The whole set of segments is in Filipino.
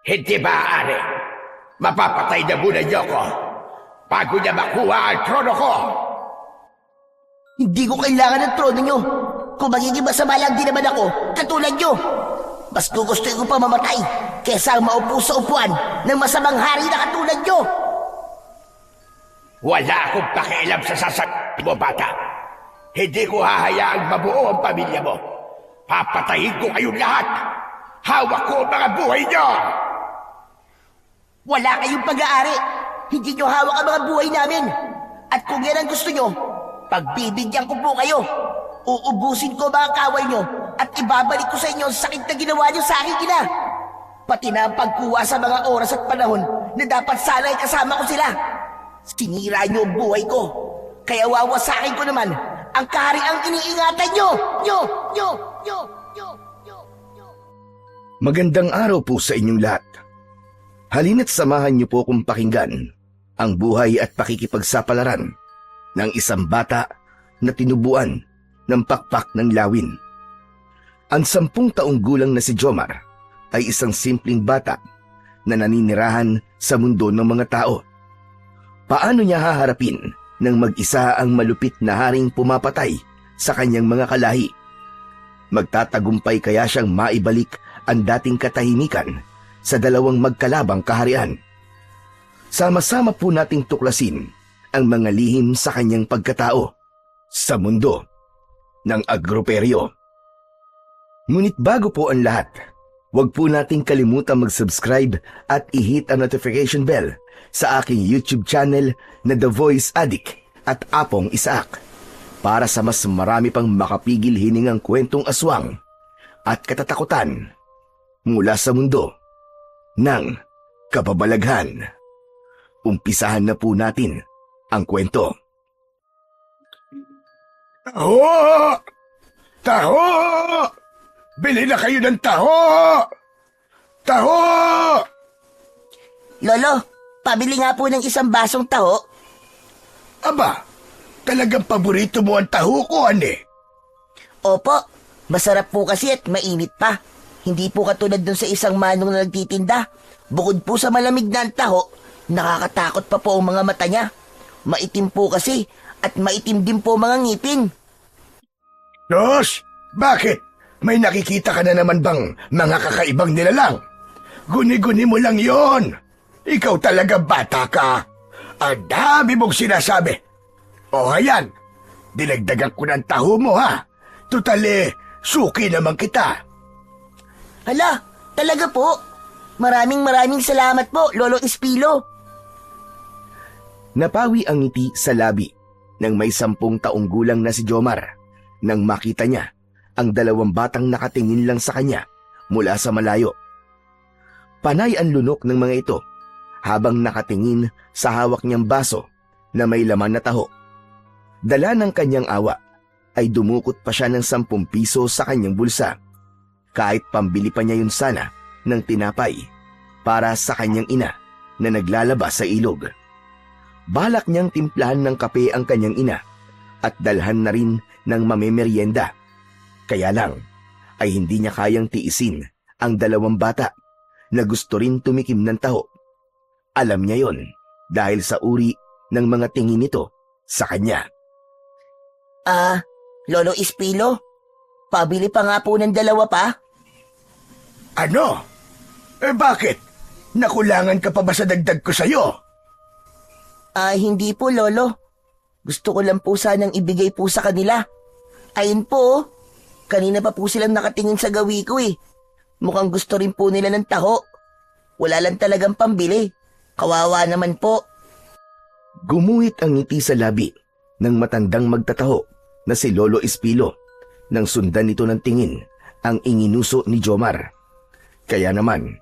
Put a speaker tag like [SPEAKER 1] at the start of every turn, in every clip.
[SPEAKER 1] Hindi maaari. Mapapatay na muna niyo ko bago niya makuha ang trono ko.
[SPEAKER 2] Hindi ko kailangan ng trono nyo. Kung magiging masama lang din naman ako, katulad nyo. Mas gugustuhin ko pa mamatay kesa ang maupo sa upuan ng masamang hari na katulad nyo.
[SPEAKER 1] Wala akong pakialam sa sasagot mo, bata. Hindi ko hahayaang mabuo ang pamilya mo. Papatayin ko kayong lahat. Hawak ko ang mga buhay niyo.
[SPEAKER 2] Wala kayong pag-aari. Hindi nyo hawak ang mga buhay namin. At kung yan ang gusto nyo, pagbibigyan ko po kayo. Uubusin ko mga kaway nyo at ibabalik ko sa inyo ang sakit na ginawa nyo sa aking ina. Pati na ang pagkuha sa mga oras at panahon na dapat sana ay kasama ko sila. Sinira nyo ang buhay ko. Kaya wawasakin ko naman ang kahariang iniingatan nyo.
[SPEAKER 3] Magandang araw po sa inyong lahat. Halina't samahan niyo po kung pakinggan ang buhay at pakikipagsapalaran ng isang bata na tinubuan ng pakpak ng lawin. Ang 10 taong gulang na si Jomar ay isang simpleng bata na naninirahan sa mundo ng mga tao. Paano niya haharapin ng mag-isa ang malupit na haring pumapatay sa kanyang mga kalahi? Magtatagumpay kaya siyang maibalik ang dating katahimikan sa dalawang magkalabang kaharian? Sama-sama po nating tuklasin ang mga lihim sa kanyang pagkatao sa mundo ng agroperyo. Ngunit bago po ang lahat, huwag po nating kalimutan mag-subscribe at i-hit ang notification bell sa aking YouTube channel na The Voice Addict at Apong Isaac para sa mas marami pang makapigil hiningang kwentong aswang at katatakutan mula sa mundo ng kababalaghan. Umpisahan na po natin ang kwento.
[SPEAKER 1] Taho! Taho! Bili na kayo ng taho! Taho!
[SPEAKER 2] Lolo, pabili nga po ng isang basong taho.
[SPEAKER 1] Aba, talagang paborito mo ang taho ko, ane.
[SPEAKER 2] Opo, masarap po kasi at mainit pa. Hindi po katulad dun sa isang manong na nagtitinda. Bukod po sa malamig na ang taho, nakakatakot pa po ang mga mata niya. Maitim po kasi at maitim din po mga ngipin.
[SPEAKER 1] Dos, bakit? May nakikita ka na naman bang mga kakaibang nilalang? Guni-guni mo lang yon. Ikaw talaga bata ka. Ang dami mong sinasabi. O hayan, dinagdagan ko ng taho mo ha. Tutali, suki naman kita.
[SPEAKER 2] Hala, talaga po. Maraming salamat po, Lolo Espilo.
[SPEAKER 3] Napawi ang ngiti sa labi ng may 10 taong gulang na si Jomar nang makita niya ang 2 batang nakatingin lang sa kanya mula sa malayo. Panay ang lunok ng mga ito habang nakatingin sa hawak niyang baso na may laman na taho. Dala ng kanyang awa ay dumukot pa siya ng 10 piso sa kanyang bulsa. Kahit pambili pa niya yun sana ng tinapay para sa kanyang ina na naglalaba sa ilog. Balak niyang timplahan ng kape ang kanyang ina at dalhan na rin ng mamemeryenda. Kaya lang ay hindi niya kayang tiisin ang 2 bata na gusto rin tumikim ng taho. Alam niya yon dahil sa uri ng mga tingin nito sa kanya.
[SPEAKER 2] Lolo Espilo, pabili pa nga po ng 2 pa.
[SPEAKER 1] Ano? Bakit? Nakulangan ka pa ba sa dagdag ko sa'yo?
[SPEAKER 2] Hindi po, Lolo. Gusto ko lang po sanang ibigay po sa kanila. Ayun po, oh. Kanina pa po silang nakatingin sa gawi ko eh. Mukhang gusto rin po nila ng taho. Wala lang talagang pambili. Kawawa naman po.
[SPEAKER 3] Gumuhit ang ngiti sa labi ng matandang magtataho na si Lolo Espilo nang sundan nito ng tingin ang inginuso ni Jomar. Kaya naman,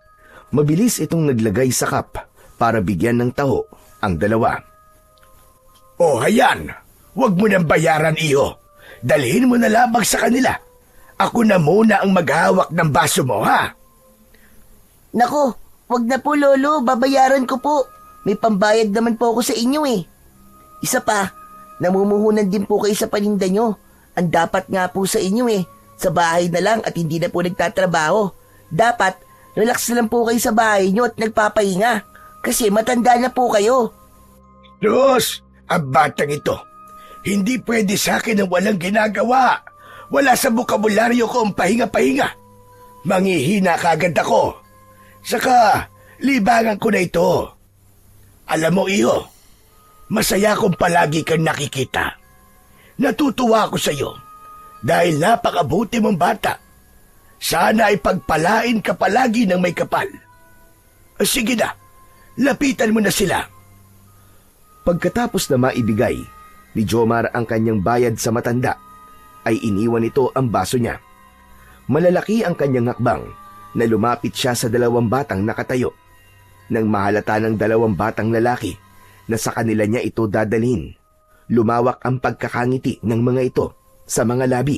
[SPEAKER 3] mabilis itong naglagay sa cup para bigyan ng taho ang 2.
[SPEAKER 1] O hayan, huwag mo nang bayaran iyo. Dalhin mo na lamang sa kanila. Ako na muna ang maghawak ng baso mo, ha?
[SPEAKER 2] Naku, wag na po, Lolo. Babayaran ko po. May pambayad naman po ako sa inyo eh. Isa pa, namumuhunan din po kayo sa paninda nyo. Ang dapat nga po sa inyo eh, sa bahay na lang at hindi na po nagtatrabaho. Dapat, relax na lang po kayo sa bahay nyo at nagpapahinga. Kasi matanda na po kayo.
[SPEAKER 1] Diyos, ang batang ito, hindi pwede sa akin ang walang ginagawa. Wala sa bukabularyo ko ang pahinga-pahinga. Manghihina kagad ako. Saka, libangan ko na ito. Alam mo, iyo, masaya kong palagi kang nakikita. Natutuwa ako sa iyo dahil napakabuti mong bata. Sana ay pagpalain ka palagi ng may kapal. Sige na, lapitan mo na sila.
[SPEAKER 3] Pagkatapos na maibigay ni Jomar ang kanyang bayad sa matanda, ay iniwan nito ang baso niya. Malalaki ang kanyang hakbang na lumapit siya sa 2 batang nakatayo. Nang mahalata ng 2 batang lalaki na sa kanila niya ito dadalhin, lumawak ang pagkakangiti ng mga ito sa mga labi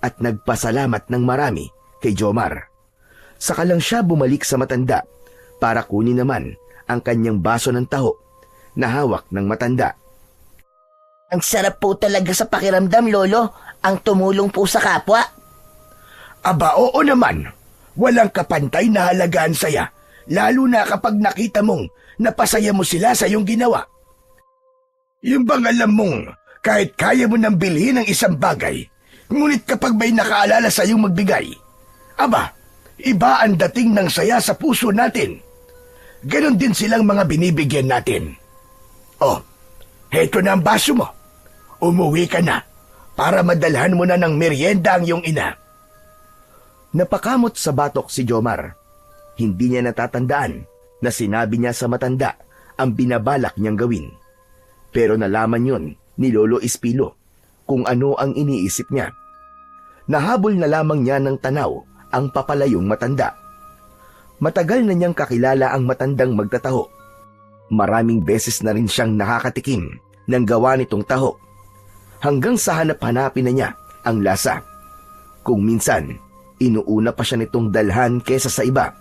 [SPEAKER 3] at nagpasalamat ng marami kay Jomar. Saka lang siya bumalik sa matanda para kunin naman ang kanyang baso ng taho na hawak ng matanda.
[SPEAKER 2] Ang sarap po talaga sa pakiramdam, Lolo, ang tumulong po sa kapwa.
[SPEAKER 1] Aba, oo naman. Walang kapantay na halagaan saya, lalo na kapag nakita mong napasaya mo sila sa iyong ginawa. Yung bang alam mong kahit kaya mo nang bilhin ang isang bagay, ngunit kapag may nakaalala sa iyong magbigay, aba, iba ang dating ng saya sa puso natin. Ganon din silang mga binibigyan natin. Oh, heto na ang baso mo. Umuwi ka na para madalhan mo na ng merienda ang iyong ina.
[SPEAKER 3] Napakamot sa batok si Jomar. Hindi niya natatandaan na sinabi niya sa matanda ang binabalak niyang gawin. Pero nalaman yon ni Lolo Espilo kung ano ang iniisip niya. Nahabol na lamang niya ng tanaw ang papalayong matanda. Matagal na niyang kakilala ang matandang magtataho. Maraming beses na rin siyang nakakatikim ng gawa nitong taho. Hanggang sa hanap-hanapin na niya ang lasa. Kung minsan, inuuna pa siya nitong dalhan kesa sa iba.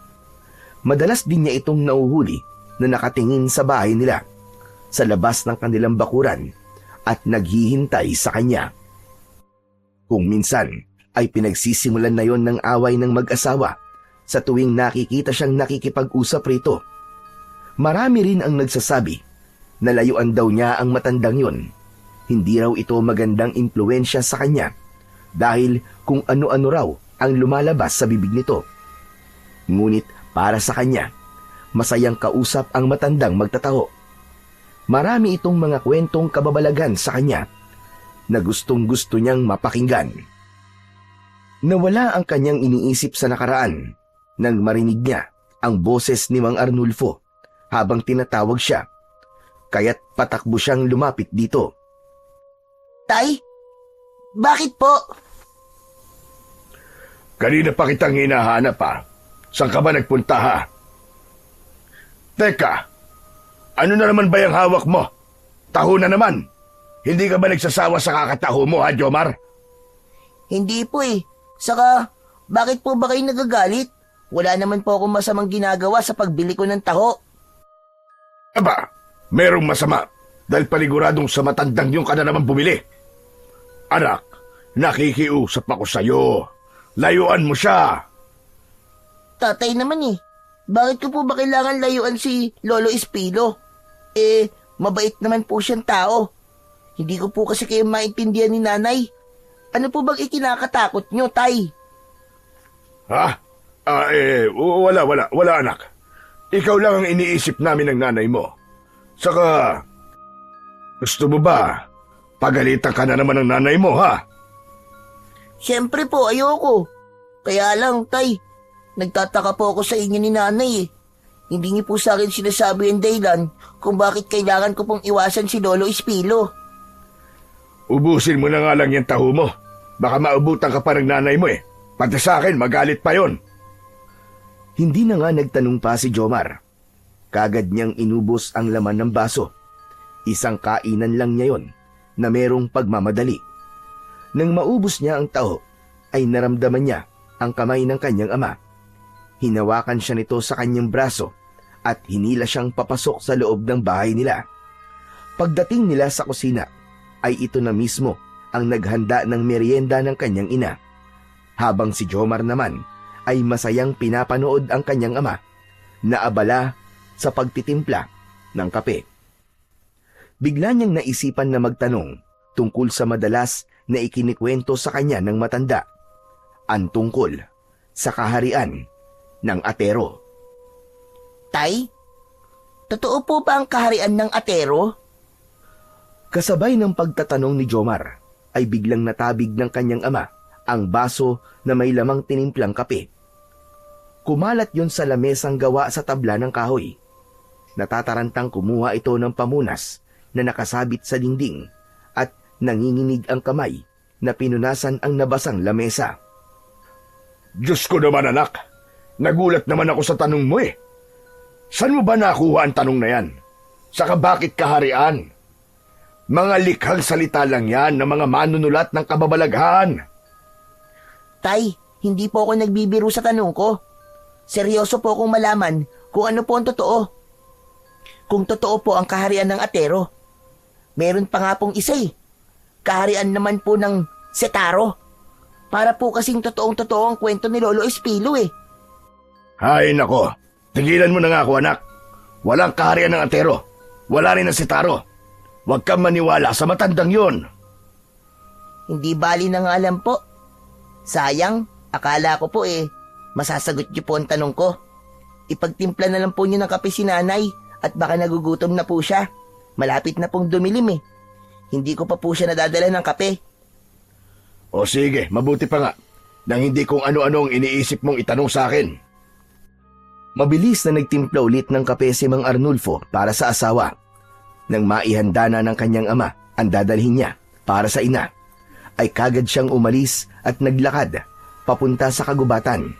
[SPEAKER 3] Madalas din niya itong nauhuli na nakatingin sa bahay nila, sa labas ng kanilang bakuran at naghihintay sa kanya. Kung minsan ay pinagsisimulan na yon ng away ng mag-asawa sa tuwing nakikita siyang nakikipag-usap rito. Marami rin ang nagsasabi na layuan daw niya ang matandang yon. Hindi raw ito magandang impluwensya sa kanya dahil kung ano-ano raw ang lumalabas sa bibig nito. Ngunit para sa kanya, masayang kausap ang matandang magtataho. Marami itong mga kwentong kababalagan sa kanya na gustong-gusto niyang mapakinggan. Nawala ang kanyang iniisip sa nakaraan nang marinig niya ang boses ni Mang Arnulfo habang tinatawag siya, kaya't patakbo siyang lumapit dito.
[SPEAKER 2] Tay, bakit po?
[SPEAKER 1] Kanina pa kitang hinahanap ha. Saan ka ba nagpunta ha? Teka, ano na naman ba yung hawak mo? Taho na naman. Hindi ka ba nagsasawa sa kakataho mo ha, Jomar?
[SPEAKER 2] Hindi po eh. Saka, bakit po ba kayo nagagalit? Wala naman po akong masamang ginagawa sa pagbili ko ng taho.
[SPEAKER 1] Aba, merong masama dahil paniguradong sa matandang yung ka na naman bumili. Anak, nakikiusap ako sa'yo. Layuan mo siya.
[SPEAKER 2] Tatay naman eh. Bakit ko po ba kailangan layuan si Lolo Espilo? Mabait naman po siyang tao. Hindi ko po kasi kayo maintindihan ni nanay. Ano po bang ikinakatakot nyo, tay?
[SPEAKER 1] Ha? Wala anak. Ikaw lang ang iniisip namin ng nanay mo. Saka, gusto mo ba pagalitan ka na naman ng nanay mo, ha?
[SPEAKER 2] Siyempre po, ayoko. Kaya lang, tay, nagtataka po ako sa inyo ni nanay eh. Hindi niyo po sa akin sinasabi ang dahilan kung bakit kailangan ko pong iwasan si Lolo Espilo.
[SPEAKER 1] Ubusin mo na nga lang yung taho mo. Baka maubutan ka pa ng nanay mo eh. Pati sa akin, magalit pa yon.
[SPEAKER 3] Hindi na nga nagtanong pa si Jomar. Kagad niyang inubos ang laman ng baso. Isang kainan lang niya yon na merong pagmamadali. Nang maubos niya ang taho, ay naramdaman niya ang kamay ng kanyang ama. Hinawakan siya nito sa kanyang braso at hinila siyang papasok sa loob ng bahay nila. Pagdating nila sa kusina, ay ito na mismo ang naghanda ng merienda ng kanyang ina. Habang si Jomar naman ay masayang pinapanood ang kanyang ama na abala sa pagtitimpla ng kape. Bigla niyang naisipan na magtanong tungkol sa madalas na ikinikwento sa kanya ng matanda, ang tungkol sa kaharian ng Atero.
[SPEAKER 2] Tay, totoo po ba ang kaharian ng Atero?
[SPEAKER 3] Kasabay ng pagtatanong ni Jomar ay biglang natabig ng kanyang ama ang baso na may lamang tinimplang kape. Kumalat yon sa lamesang gawa sa tabla ng kahoy. Natatarantang kumuha ito ng pamunas na nakasabit sa dingding at nanginginig ang kamay na pinunasan ang nabasang lamesa.
[SPEAKER 1] Diyos ko naman anak, nagulat naman ako sa tanong mo eh. Saan mo ba nakuha ang tanong na yan? Saka bakit kaharian? Mga likhang salita lang yan ng mga manunulat ng kababalaghan.
[SPEAKER 2] Tay, hindi po ako nagbibiro sa tanong ko. Seryoso po akong malaman kung ano po ang totoo. Kung totoo po ang kaharian ng Atero. Meron pa nga pong isa eh. Kaharian naman po ng Setaro. Para po kasing totoong-totoo ang kwento ni Lolo Espilo eh.
[SPEAKER 1] Hay nako, tigilan mo na nga ako anak. Walang kaharian ng Atero. Wala rin ng Setaro. Huwag kang maniwala sa matandang yon.
[SPEAKER 2] Hindi bali na nga alam po. Sayang, akala ko po masasagot niyo po ang tanong ko. Ipagtimpla na lang po niyo ng kape si nanay at baka nagugutom na po siya. Malapit na pong dumilim eh. Hindi ko pa po siya nadadala ng kape.
[SPEAKER 1] O sige, mabuti pa nga. Nang hindi kung ano-ano ang iniisip mong itanong sa akin.
[SPEAKER 3] Mabilis na nagtimpla ulit ng kape si Mang Arnulfo para sa asawa. Nang maihanda na ng kanyang ama ang dadalhin niya para sa ina, ay kagad siyang umalis at naglakad papunta sa kagubatan.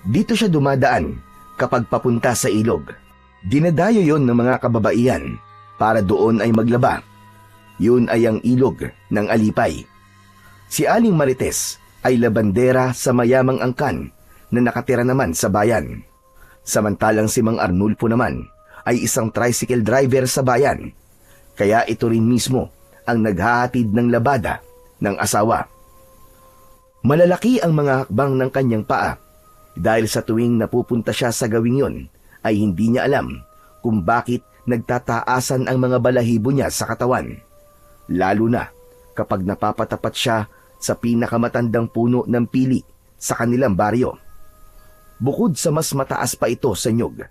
[SPEAKER 3] Dito siya dumadaan kapag papunta sa ilog. Dinadayo yon ng mga kababaihan para doon ay maglaba. Yun ay ang ilog ng Alipay. Si Aling Marites ay labandera sa mayamang angkan na nakatira naman sa bayan. Samantalang si Mang Arnulfo naman ay isang tricycle driver sa bayan. Kaya ito rin mismo ang naghahatid ng labada ng asawa. Malalaki ang mga hakbang ng kanyang paa dahil sa tuwing napupunta siya sa gawing yon ay hindi niya alam kung bakit nagtataasan ang mga balahibo niya sa katawan. Lalo na kapag napapatapat siya sa pinakamatandang puno ng pili sa kanilang baryo. Bukod sa mas mataas pa ito sa nyug,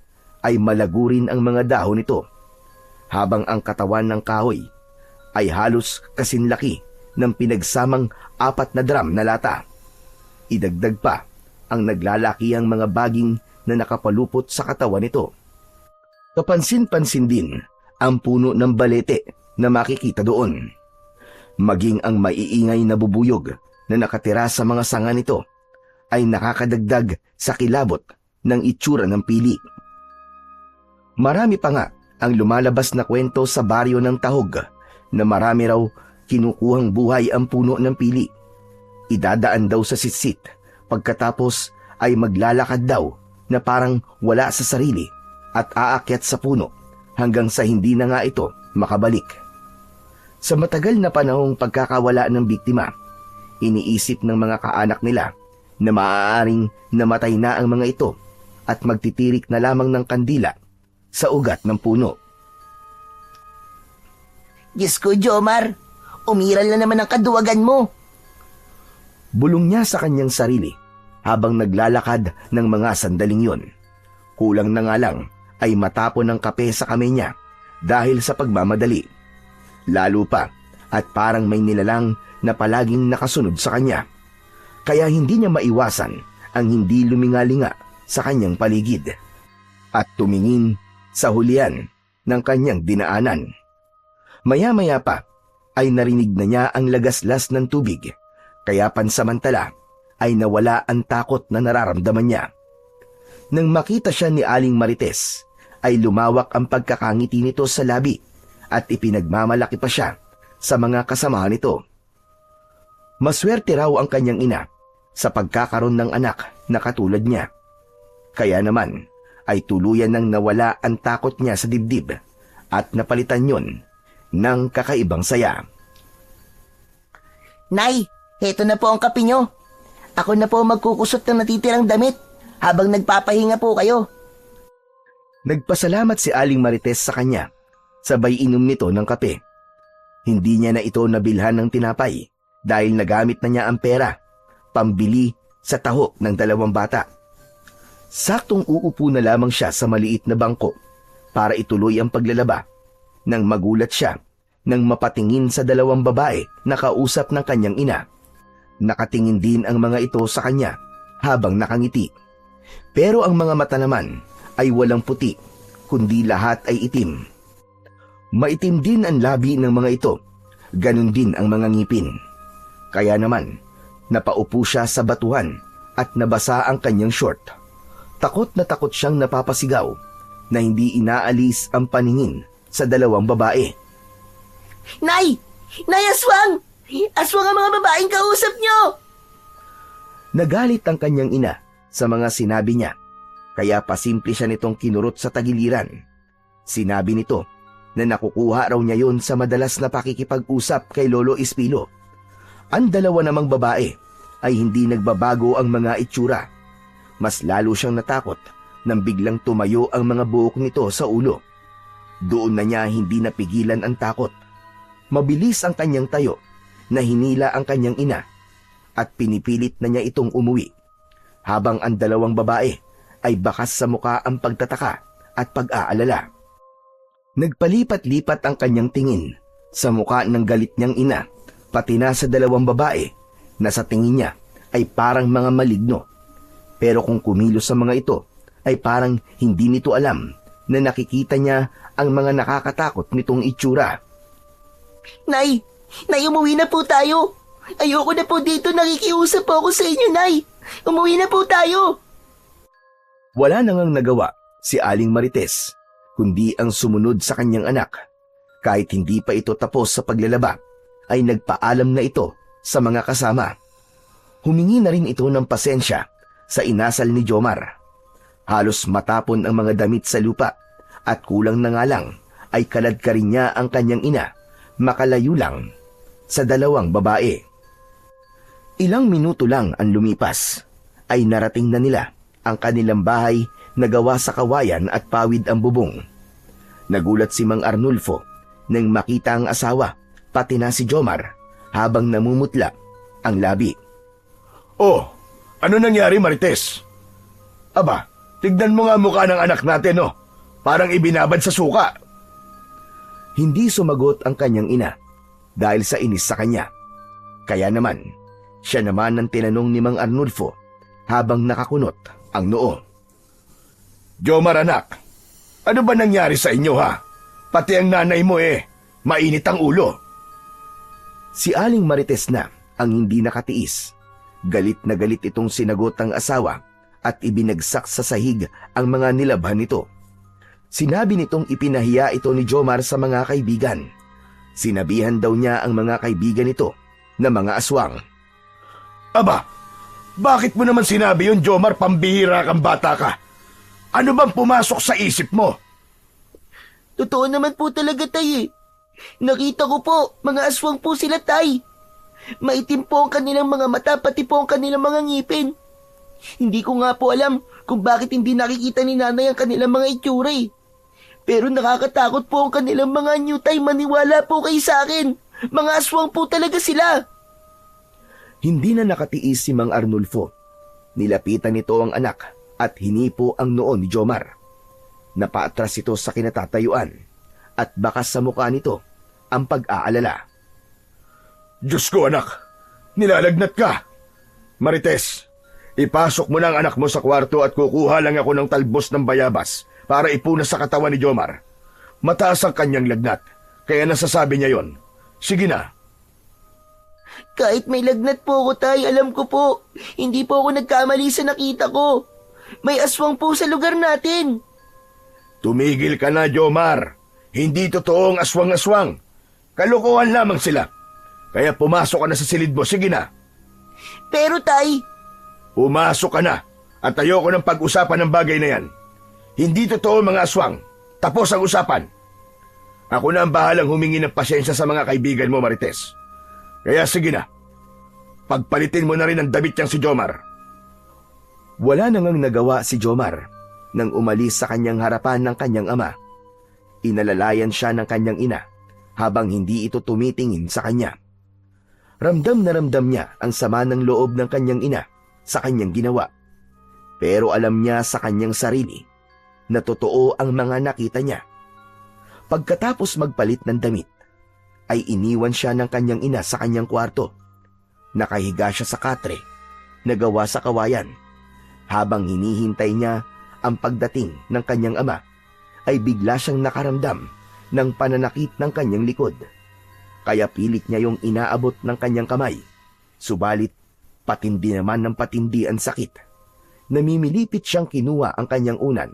[SPEAKER 3] ay malago rin ang mga dahon nito, habang ang katawan ng kahoy ay halos kasinlaki ng pinagsamang 4 na drum na lata. Idagdag pa ang naglalakihang mga baging na nakapalupot sa katawan nito. Kapansin-pansin din ang puno ng balete na makikita doon. Maging ang maiingay na bubuyog na nakatira sa mga sanga nito ay nakakadagdag sa kilabot ng itsura ng pili. Marami pa nga ang lumalabas na kwento sa baryo ng Tahog na marami raw kinukuhang buhay ang puno ng pili. Idadaan daw sa sitsit, pagkatapos ay maglalakad daw na parang wala sa sarili at aakyat sa puno hanggang sa hindi na nga ito makabalik. Sa matagal na panahong pagkakawala ng biktima, iniisip ng mga kaanak nila na maaaring namatay na ang mga ito at magtitirik na lamang ng kandila sa ugat ng puno.
[SPEAKER 2] Diyos ko, Jomar, umiral na naman ang kaduwagan mo.
[SPEAKER 3] Bulong niya sa kanyang sarili habang naglalakad ng mga sandaling yon. Kulang na nga lang ay matapon ng kape sa kamay niya dahil sa pagmamadali. Lalo pa at parang may nilalang na palaging nakasunod sa kanya. Kaya hindi niya maiwasan ang hindi lumingalinga sa kanyang paligid at tumingin sa hulihan ng kanyang dinaanan. Maya-maya pa ay narinig na niya ang lagaslas ng tubig, kaya pansamantala ay nawala ang takot na nararamdaman niya. Nang makita siya ni Aling Marites, ay lumawak ang pagkakangiti nito sa labi at ipinagmamalaki pa siya sa mga kasamahan nito. Maswerte raw ang kanyang ina sa pagkakaroon ng anak na katulad niya. Kaya naman ay tuluyan nang nawala ang takot niya sa dibdib at napalitan yon ng kakaibang saya.
[SPEAKER 2] Nay, heto na po ang kape nyo. Ako na po magkukusot ng natitirang damit habang nagpapahinga po kayo.
[SPEAKER 3] Nagpasalamat si Aling Marites sa kanya, sabay inom nito ng kape. Hindi niya na ito nabilhan ng tinapay dahil nagamit na niya ang pera, pambili sa taho ng 2 bata. Saktong uupo na lamang siya sa maliit na bangko para ituloy ang paglalaba nang magulat siya nang mapatingin sa 2 babae na kausap ng kanyang ina. Nakatingin din ang mga ito sa kanya habang nakangiti. Pero ang mga mata naman ay walang puti, kundi lahat ay itim. Maitim din ang labi ng mga ito, ganun din ang mga ngipin. Kaya naman, napaupo siya sa batuhan at nabasa ang kanyang short. Takot na takot siyang napapasigaw na hindi inaalis ang paningin sa 2 babae.
[SPEAKER 2] Nay! Nay, aswang! Aswang ang mga babaeng kausap nyo!
[SPEAKER 3] Nagalit ang kanyang ina sa mga sinabi niya, kaya pasimple siya nitong kinurot sa tagiliran. Sinabi nito na nakukuha raw niya yon sa madalas na pakikipag-usap kay Lolo Espilo. Ang 2 namang babae ay hindi nagbabago ang mga itsura. Mas lalo siyang natakot nang biglang tumayo ang mga buhok nito sa ulo. Doon na niya hindi napigilan ang takot. Mabilis ang kanyang tayo na hinila ang kanyang ina at pinipilit na niya itong umuwi, habang ang 2 babae ay bakas sa muka ang pagtataka at pag-aalala. Nagpalipat-lipat ang kanyang tingin sa muka ng galit niyang ina, pati na sa 2 babae na sa tingin niya ay parang mga maligno. Pero kung kumilos sa mga ito ay parang hindi nito alam na nakikita niya ang mga nakakatakot nitong itsura.
[SPEAKER 2] Nay! Nay, umuwi na po tayo! Ayoko na po dito, nakikiusap po ako sa inyo, Nay! Umuwi na po tayo!
[SPEAKER 3] Wala nang nagawa si Aling Marites, kundi ang sumunod sa kanyang anak. Kahit hindi pa ito tapos sa paglalaba, ay nagpaalam na ito sa mga kasama. Humingi na rin ito ng pasensya sa inasal ni Jomar. Halos matapon ang mga damit sa lupa at kulang na nga lang ay kaladka rin niya ang kanyang ina, makalayo lang sa 2 babae. Ilang minuto lang ang lumipas ay narating na nila ang kanilang bahay na gawa sa kawayan at pawid ang bubong. Nagulat si Mang Arnulfo nang makita ang asawa, pati na si Jomar, habang namumutla ang labi.
[SPEAKER 1] Oh, ano nangyari, Marites? Aba, tignan mo nga mukha ng anak natin, oh. Parang ibinabad sa suka.
[SPEAKER 3] Hindi sumagot ang kanyang ina dahil sa inis sa kanya. Kaya naman, siya naman ang tinanong ni Mang Arnulfo habang nakakunot ang noo.
[SPEAKER 1] Jomar, anak, ano ba nangyari sa inyo, ha? Pati ang nanay mo mainit ang ulo.
[SPEAKER 3] Si Aling Marites na ang hindi nakatiis. Galit na galit itong sinagot ang asawa at ibinagsak sa sahig ang mga nilabhan nito. Sinabi nitong ipinahiya ito ni Jomar sa mga kaibigan. Sinabihan daw niya ang mga kaibigan nito na mga aswang.
[SPEAKER 1] Aba, bakit mo naman sinabi yun, Jomar? Pambihira kang bata ka. Ano bang pumasok sa isip mo?
[SPEAKER 2] Totoo naman po talaga, Tay. Nakita ko po, mga aswang po sila, Tay. Maitim po ang kanilang mga mata, pati po ang kanilang mga ngipin. Hindi ko nga po alam kung bakit hindi nakikita ni nanay ang kanilang mga itsura eh. Pero nakakatakot po ang kanilang mga anyo, Tay. Maniwala po kayo sa akin. Mga aswang po talaga sila.
[SPEAKER 3] Hindi na nakatiis si Mang Arnulfo. Nilapitan nito ang anak at hinipo ang noo ni Jomar. Napaatras ito sa kinatatayuan at bakas sa mukha nito ang pag-aalala.
[SPEAKER 1] Diyos ko, anak, nilalagnat ka. Marites, ipasok mo na ang anak mo sa kwarto at kukuha lang ako ng talbos ng bayabas para ipunas sa katawan ni Jomar. Mataas ang kanyang lagnat, kaya nasasabi niya yon. Sige na.
[SPEAKER 2] Kahit may lagnat po ako, Tay, alam ko po. Hindi po ako nagkamali sa nakita ko. May aswang po sa lugar natin.
[SPEAKER 1] Tumigil ka na, Jomar. Hindi totoong aswang-aswang. Kalokohan lamang sila. Kaya pumasok ka na sa silid mo. Sige na.
[SPEAKER 2] Pero, Tay...
[SPEAKER 1] Pumasok ka na at ayoko ng pag-usapan ng bagay na yan. Hindi totoo mga aswang. Tapos ang usapan. Ako na ang bahalang humingi ng pasensya sa mga kaibigan mo, Marites. Kaya sige na. pagpalitin mo na rin ang damit niyang si Jomar.
[SPEAKER 3] Wala nang nagawa si Jomar nang umalis sa kanyang harapan ng kanyang ama. Inalalayan siya ng kanyang ina habang hindi ito tumitingin sa kanya. Ramdam na ramdam niya ang sama ng loob ng kanyang ina sa kanyang ginawa. Pero alam niya sa kanyang sarili na totoo ang mga nakita niya. Pagkatapos magpalit ng damit, ay iniwan siya ng kanyang ina sa kanyang kwarto. Nakahiga siya sa katre na gawa sa kawayan. Habang hinihintay niya ang pagdating ng kanyang ama, ay bigla siyang nakaramdam ng pananakit ng kanyang likod. Kaya pilit niya yung inaabot ng kanyang kamay. Subalit, patindi naman ng patindi ang sakit. Namimilipit siyang kinuha ang kanyang unan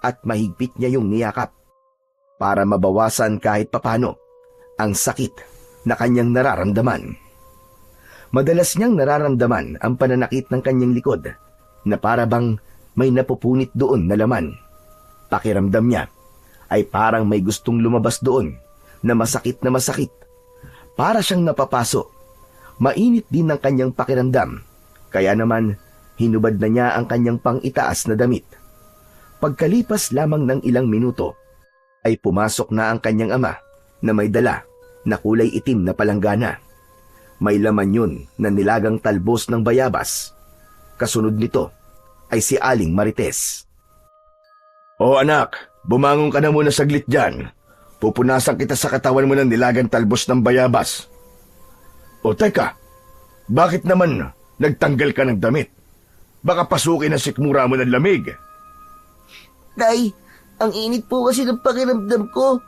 [SPEAKER 3] at mahigpit niya yung niyakap para mabawasan kahit papano ang sakit na kanyang nararamdaman. Madalas niyang nararamdaman ang pananakit ng kanyang likod na para bang may napupunit doon na laman. Pakiramdam niya ay parang may gustong lumabas doon na masakit na masakit. Para siyang napapaso. Mainit din ang kanyang pakiramdam, kaya naman hinubad na niya ang kanyang pang-itaas na damit. Pagkalipas lamang ng ilang minuto, ay pumasok na ang kanyang ama na may dala na kulay itim na palanggana. May laman yun na nilagang talbos ng bayabas. Kasunod nito ay si Aling Marites.
[SPEAKER 1] O anak, bumangon ka na muna saglit dyan. Pupunasan kita sa katawan mo ng nilagang talbos ng bayabas. O teka, bakit naman nagtanggal ka ng damit? Baka pasukin ang sikmura mo ng lamig.
[SPEAKER 2] Tay, ang init po kasi ng pakiramdam ko.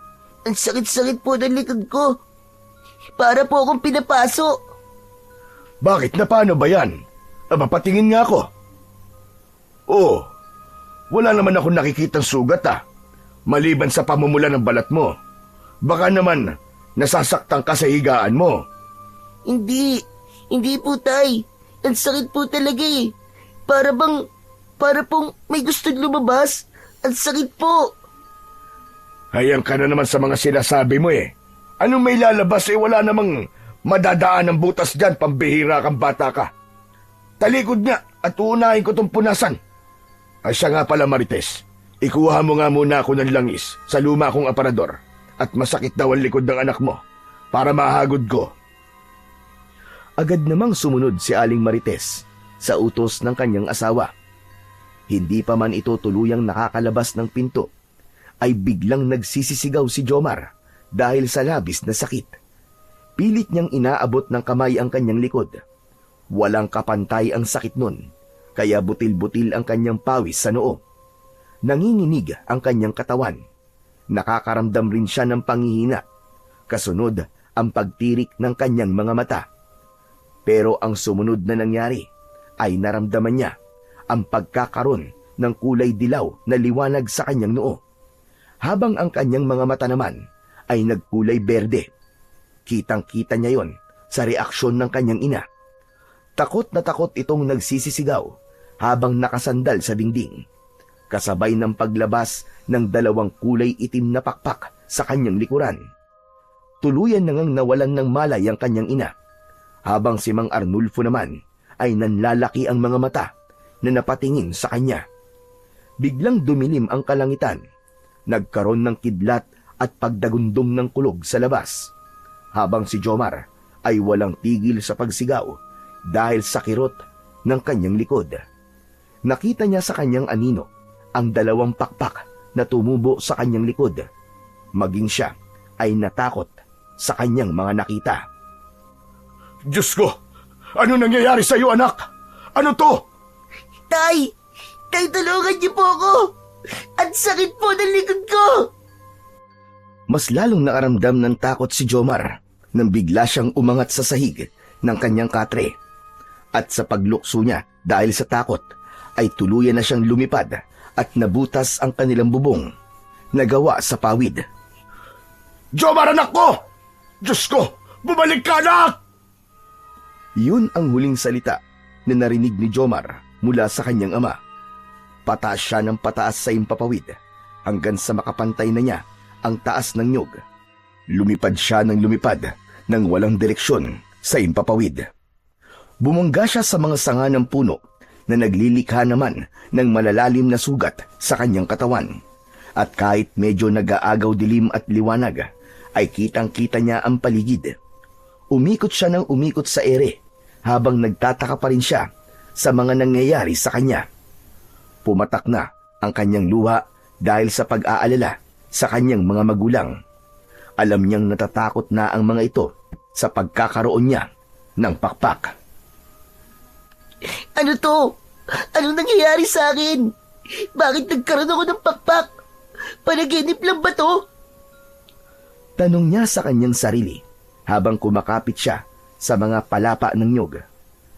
[SPEAKER 2] Ang sakit-sakit po ng likod ko. Para po akong pinapaso.
[SPEAKER 1] Bakit na paano ba yan? Patingin nga ako. Oo, wala naman akong nakikitang sugat maliban sa pamumula ng balat mo. Baka naman nasasaktan ka sa higaan mo.
[SPEAKER 2] Hindi po tay. Ang sakit po talaga eh. Para pong may gustong lumabas. Ang sakit po.
[SPEAKER 1] Hayang ka na naman sa mga sinasabi mo eh. Anong may lalabas wala namang madadaan ng butas dyan, pambihira kang bata ka. Talikod nga at uunahin ko tong punasan. Ay siya nga pala Marites, ikuha mo nga muna ako ng langis sa luma kong aparador at masakit daw ang likod ng anak mo para mahagod ko.
[SPEAKER 3] Agad namang sumunod si Aling Marites sa utos ng kanyang asawa. Hindi pa man ito tuluyang nakakalabas ng pinto, ay biglang nagsisisigaw si Jomar dahil sa labis na sakit. Pilit niyang inaabot ng kamay ang kanyang likod. Walang kapantay ang sakit nun, kaya butil-butil ang kanyang pawis sa noo. Nanginginig ang kanyang katawan. Nakakaramdam rin siya ng panghihina. Kasunod ang pagtirik ng kanyang mga mata. Pero ang sumunod na nangyari ay naramdaman niya ang pagkakaroon ng kulay dilaw na liwanag sa kanyang noo. Habang ang kanyang mga mata naman ay nagkulay berde. Kitang-kita niya yon sa reaksyon ng kanyang ina. Takot na takot itong nagsisisigaw habang nakasandal sa dingding. Kasabay ng paglabas ng dalawang kulay itim na pakpak sa kanyang likuran. Tuluyan na ngang nawalan ng malay ang kanyang ina. Habang si Mang Arnulfo naman ay nanlalaki ang mga mata na napatingin sa kanya. Biglang dumilim ang kalangitan. Nagkaroon ng kidlat at pagdagundong ng kulog sa labas. Habang si Jomar ay walang tigil sa pagsigaw dahil sa kirot ng kanyang likod. Nakita niya sa kanyang anino ang dalawang pakpak na tumubo sa kanyang likod. Maging siya ay natakot sa kanyang mga nakita.
[SPEAKER 1] Diyos ko! Ano nangyayari sa iyo, anak? Ano to?
[SPEAKER 2] Tay! Tay, tulungan niyo po ako! Ang sakit po ng likod ko!
[SPEAKER 3] Mas lalong nakaramdam ng takot si Jomar nang bigla siyang umangat sa sahig ng kanyang katre. At sa paglukso niya dahil sa takot, ay tuluyan na siyang lumipad at nabutas ang kanilang bubong. Nagawa sa pawid.
[SPEAKER 1] Jomar, anak ko! Diyos ko! Bumalik ka, anak!
[SPEAKER 3] Yun ang huling salita na narinig ni Jomar mula sa kanyang ama. Pataas siya ng pataas sa impapawid hanggang sa makapantay na niya ang taas ng nyug. Lumipad siya ng lumipad nang walang direksyon sa impapawid. Bumangga siya sa mga sanga ng puno na naglilikha naman ng malalalim na sugat sa kanyang katawan. At kahit medyo nag-aagaw dilim at liwanag, ay kitang-kita niya ang paligid. Umikot siya ng umikot sa ere habang nagtataka pa rin siya sa mga nangyayari sa kanya. Pumatak na ang kanyang luha dahil sa pag-aalala sa kanyang mga magulang. Alam niyang natatakot na ang mga ito sa pagkakaroon niya ng pakpak.
[SPEAKER 2] Ano to? Anong nangyayari sa akin? Bakit nagkaroon ako ng pakpak? Panaginip lang ba to?
[SPEAKER 3] Tanong niya sa kanyang sarili habang kumakapit siya sa mga palapa ng nyog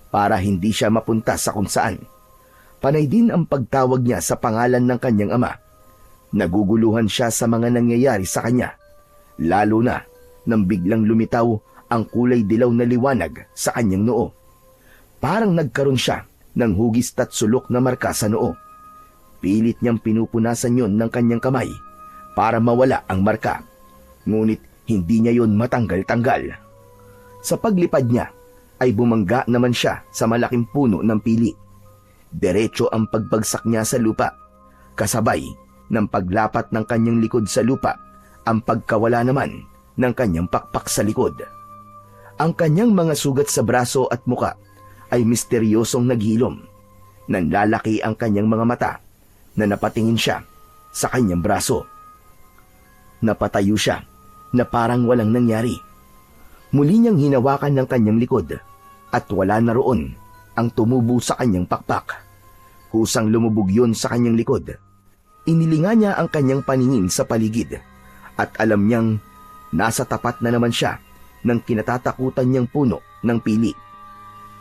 [SPEAKER 3] para hindi siya mapunta sa kung saan. Panay din ang pagtawag niya sa pangalan ng kanyang ama. Naguguluhan siya sa mga nangyayari sa kanya, lalo na nang biglang lumitaw ang kulay dilaw na liwanag sa kanyang noo. Parang nagkaroon siya ng hugis at sulok na marka sa noo. Pilit niyang pinupunasan yon ng kanyang kamay para mawala ang marka. Ngunit hindi niya yon matanggal-tanggal. Sa paglipad niya ay bumangga naman siya sa malaking puno ng pili. Diretso ang pagbagsak niya sa lupa. Kasabay ng paglapat ng kanyang likod sa lupa ang pagkawala naman ng kanyang pakpak sa likod. Ang kanyang mga sugat sa braso at muka ay misteryosong naghilom. Nanlalaki ang kanyang mga mata na napatingin siya sa kanyang braso. Napatayo siya na parang walang nangyari. Muli niyang hinawakan ng kanyang likod at wala na roon ang tumubo sa kanyang pakpak. Kusang lumubog yun sa kanyang likod. Inilinga niya ang kanyang paningin sa paligid at alam niyang nasa tapat na naman siya ng kinatatakutan niyang puno ng pili.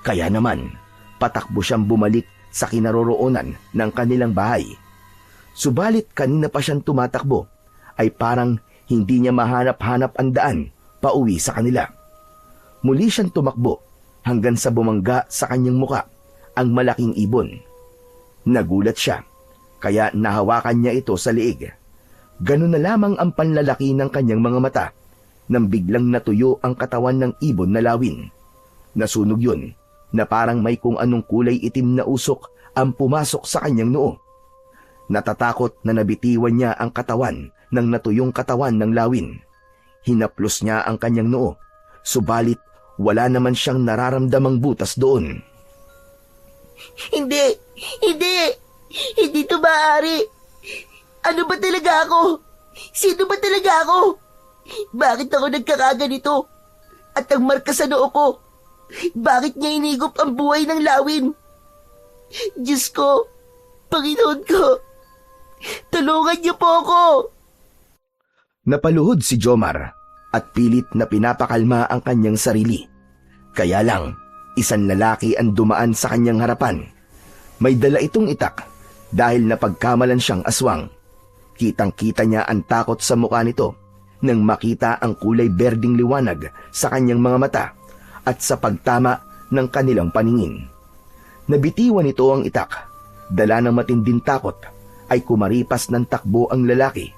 [SPEAKER 3] Kaya naman, patakbo siyang bumalik sa kinaroroonan ng kanilang bahay. Subalit kanina pa siyang tumatakbo, ay parang hindi niya mahanap-hanap ang daan pauwi sa kanila. Muli siyang tumakbo hanggang sa bumangga sa kanyang muka ang malaking ibon. Nagulat siya, kaya nahawakan niya ito sa liig. Ganun na lamang ang panlalaki ng kanyang mga mata nang biglang natuyo ang katawan ng ibon na lawin. Nasunog yun na parang may kung anong kulay itim na usok ang pumasok sa kanyang noo. Natatakot na nabitiwan niya ang katawan ng natuyong katawan ng lawin. Hinaplos niya ang kanyang noo, subalit wala naman siyang nararamdamang butas doon.
[SPEAKER 2] Hindi! Hindi! Hindi to maaari! Ano ba talaga ako? Sino ba talaga ako? Bakit ako nagkakaganito? At ang marka sa noo ko, bakit niya inigop ang buhay ng lawin? Diyos ko, Panginoon ko, tulungan niyo po ako!
[SPEAKER 3] Napaluhod si Jomar at pilit na pinapakalma ang kanyang sarili. Kaya lang, isang lalaki ang dumaan sa kanyang harapan. May dala itong itak dahil napagkamalan siyang aswang. Kitang-kita niya ang takot sa mukha nito nang makita ang kulay berding liwanag sa kanyang mga mata at sa pagtama ng kanilang paningin. Nabitiwan nito ang itak. Dala ng matinding takot ay kumaripas ng takbo ang lalaki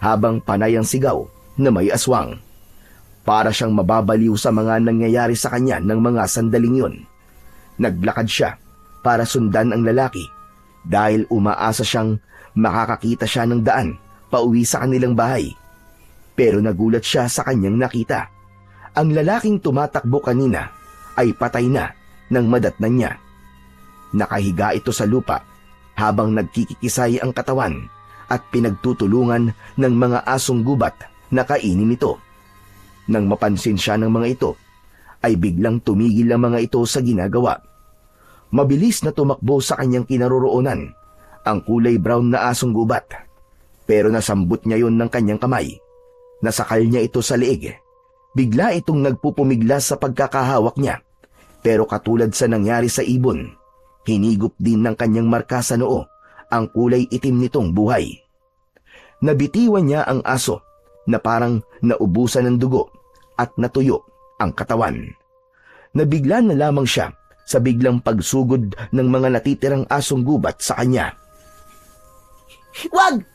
[SPEAKER 3] habang panay ang sigaw na may aswang. Para siyang mababaliw sa mga nangyayari sa kanya ng mga sandaling yun. Naglakad siya para sundan ang lalaki dahil umaasa siyang makakakita siya ng daan pauwi sa kanilang bahay. Pero nagulat siya sa kanyang nakita. Ang lalaking tumatakbo kanina ay patay na nang madatnan niya. Nakahiga ito sa lupa habang nagkikikisay ang katawan at pinagtutulungan ng mga asong gubat na kainin ito. Nang mapansin siya ng mga ito, ay biglang tumigil ang mga ito sa ginagawa. Mabilis na tumakbo sa kanyang kinaroroonan ang kulay brown na asong gubat. Pero nasambot niya yon ng kanyang kamay. Nasakal niya ito sa leeg. Bigla itong nagpupumigla sa pagkakahawak niya. Pero katulad sa nangyari sa ibon, hinigop din ng kanyang marka sa noo ang kulay itim nitong buhay. Nabitiwan niya ang aso na parang naubusan ng dugo at natuyo ang katawan. Nabigla na lamang siya sa biglang pagsugod ng mga natitirang asong gubat sa kanya.
[SPEAKER 2] Wag!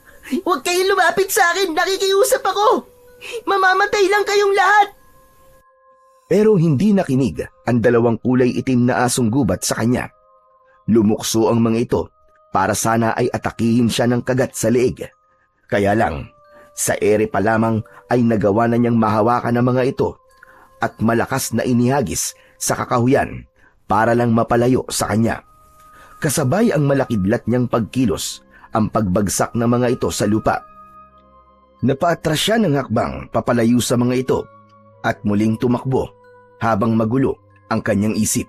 [SPEAKER 2] Huwag kayong lumapit sa akin! Nakikiusap ako! Mamamatay lang kayong lahat!
[SPEAKER 3] Pero hindi nakinig ang 2 kulay itim na asong gubat sa kanya. Lumukso ang mga ito para sana ay atakihin siya ng kagat sa leeg. Kaya lang, sa ere pa lamang ay nagawa na niyang mahawakan ang mga ito at malakas na inihagis sa kakahuyan para lang mapalayo sa kanya. Kasabay ang malakidlat niyang pagkilos ang pagbagsak ng mga ito sa lupa. Napaatras siya ng hakbang papalayo sa mga ito at muling tumakbo habang magulo ang kanyang isip.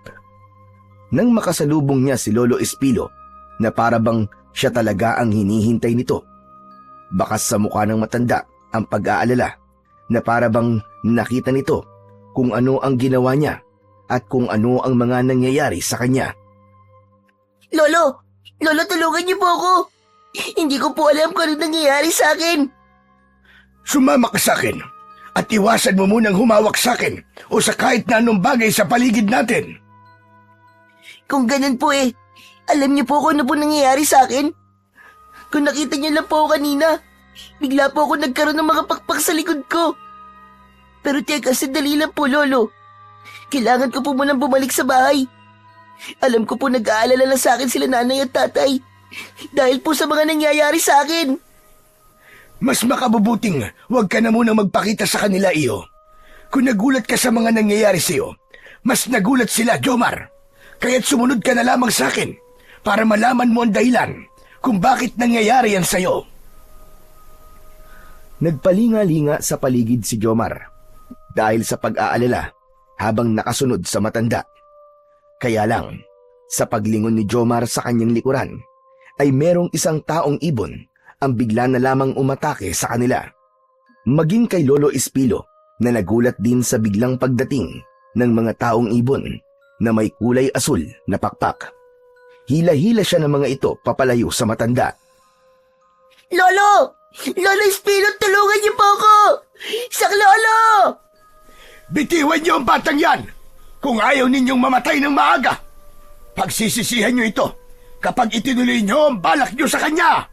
[SPEAKER 3] Nang makasalubong niya si Lolo Espilo na parabang siya talaga ang hinihintay nito. Bakas sa mukha ng matanda ang pag-aalala na parabang nakita nito kung ano ang ginawa niya at kung ano ang mga nangyayari sa kanya.
[SPEAKER 2] Lolo! Lolo, tulungan niyo po ako! Hindi ko po alam kung ano nangyayari sa akin.
[SPEAKER 1] Sumama ka sa akin at iwasan mo munang humawak sa akin o sa kahit na anong bagay sa paligid natin.
[SPEAKER 2] Kung ganun po alam niyo po kung ano po nangyayari sa akin? Kung nakita niyo lang po ako kanina, bigla po ako nagkaroon ng mga pakpak sa likod ko. Pero teka, sandali lang po, Lolo. Kailangan ko po munang bumalik sa bahay. Alam ko po nag-aalala na sa akin sila nanay at tatay dahil po sa mga nangyayari sa akin.
[SPEAKER 1] Mas makabubuting huwag ka na munang magpakita sa kanila, iyo. Kung nagulat ka sa mga nangyayari sa iyo, mas nagulat sila, Jomar. Kaya't sumunod ka na lamang sa akin para malaman mo ang dahilan kung bakit nangyayari yan sa iyo.
[SPEAKER 3] Nagpalinga-linga sa paligid si Jomar dahil sa pag-aalala habang nakasunod sa matanda. Kaya lang, sa paglingon ni Jomar sa kanyang likuran, ay merong isang taong ibon ang bigla na lamang umatake sa kanila. Maging kay Lolo Espilo na nagulat din sa biglang pagdating ng mga taong ibon na may kulay asul na pakpak. Hila-hila siya ng mga ito papalayo sa matanda.
[SPEAKER 2] Lolo! Lolo Espino, tulungan niyo po ako! Sak Lolo!
[SPEAKER 1] Bitiwan niyo ang batang yan kung ayaw ninyong mamatay ng maaga. Pagsisisihan niyo ito kapag itinuloy niyo ang balak niyo sa kanya.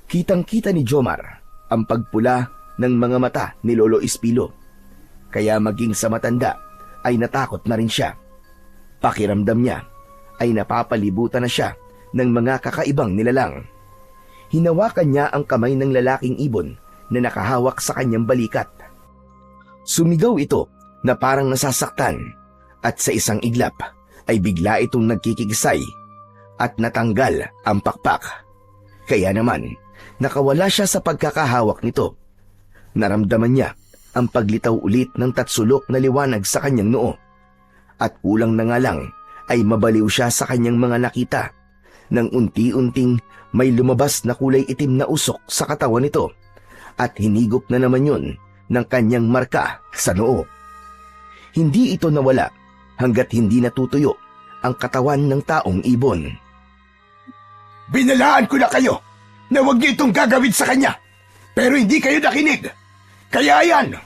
[SPEAKER 3] Kitang-kita ni Jomar ang pagpula ng mga mata ni Lolo Espilo. Kaya maging sa matanda ay natakot na rin siya. Pakiramdam niya ay napapalibutan na siya ng mga kakaibang nilalang. Hinawakan niya ang kamay ng lalaking ibon na nakahawak sa kanyang balikat. Sumigaw ito na parang nasasaktan at sa isang iglap ay bigla itong nagkikisay at natanggal ang pakpak. Kaya naman, nakawala siya sa pagkakahawak nito. Naramdaman niya ang paglitaw ulit ng tatsulok na liwanag sa kanyang noo. At kulang na nga lang ay mabaliw siya sa kanyang mga nakita nang unti-unting may lumabas na kulay itim na usok sa katawan nito at hinigop na naman yun ng kanyang marka sa noo. Hindi ito nawala hanggat hindi natutuyo ang katawan ng taong ibon.
[SPEAKER 1] Binalaan ko na kayo na huwag niyo itong gagawin sa kanya, pero hindi kayo nakinig. Kaya yan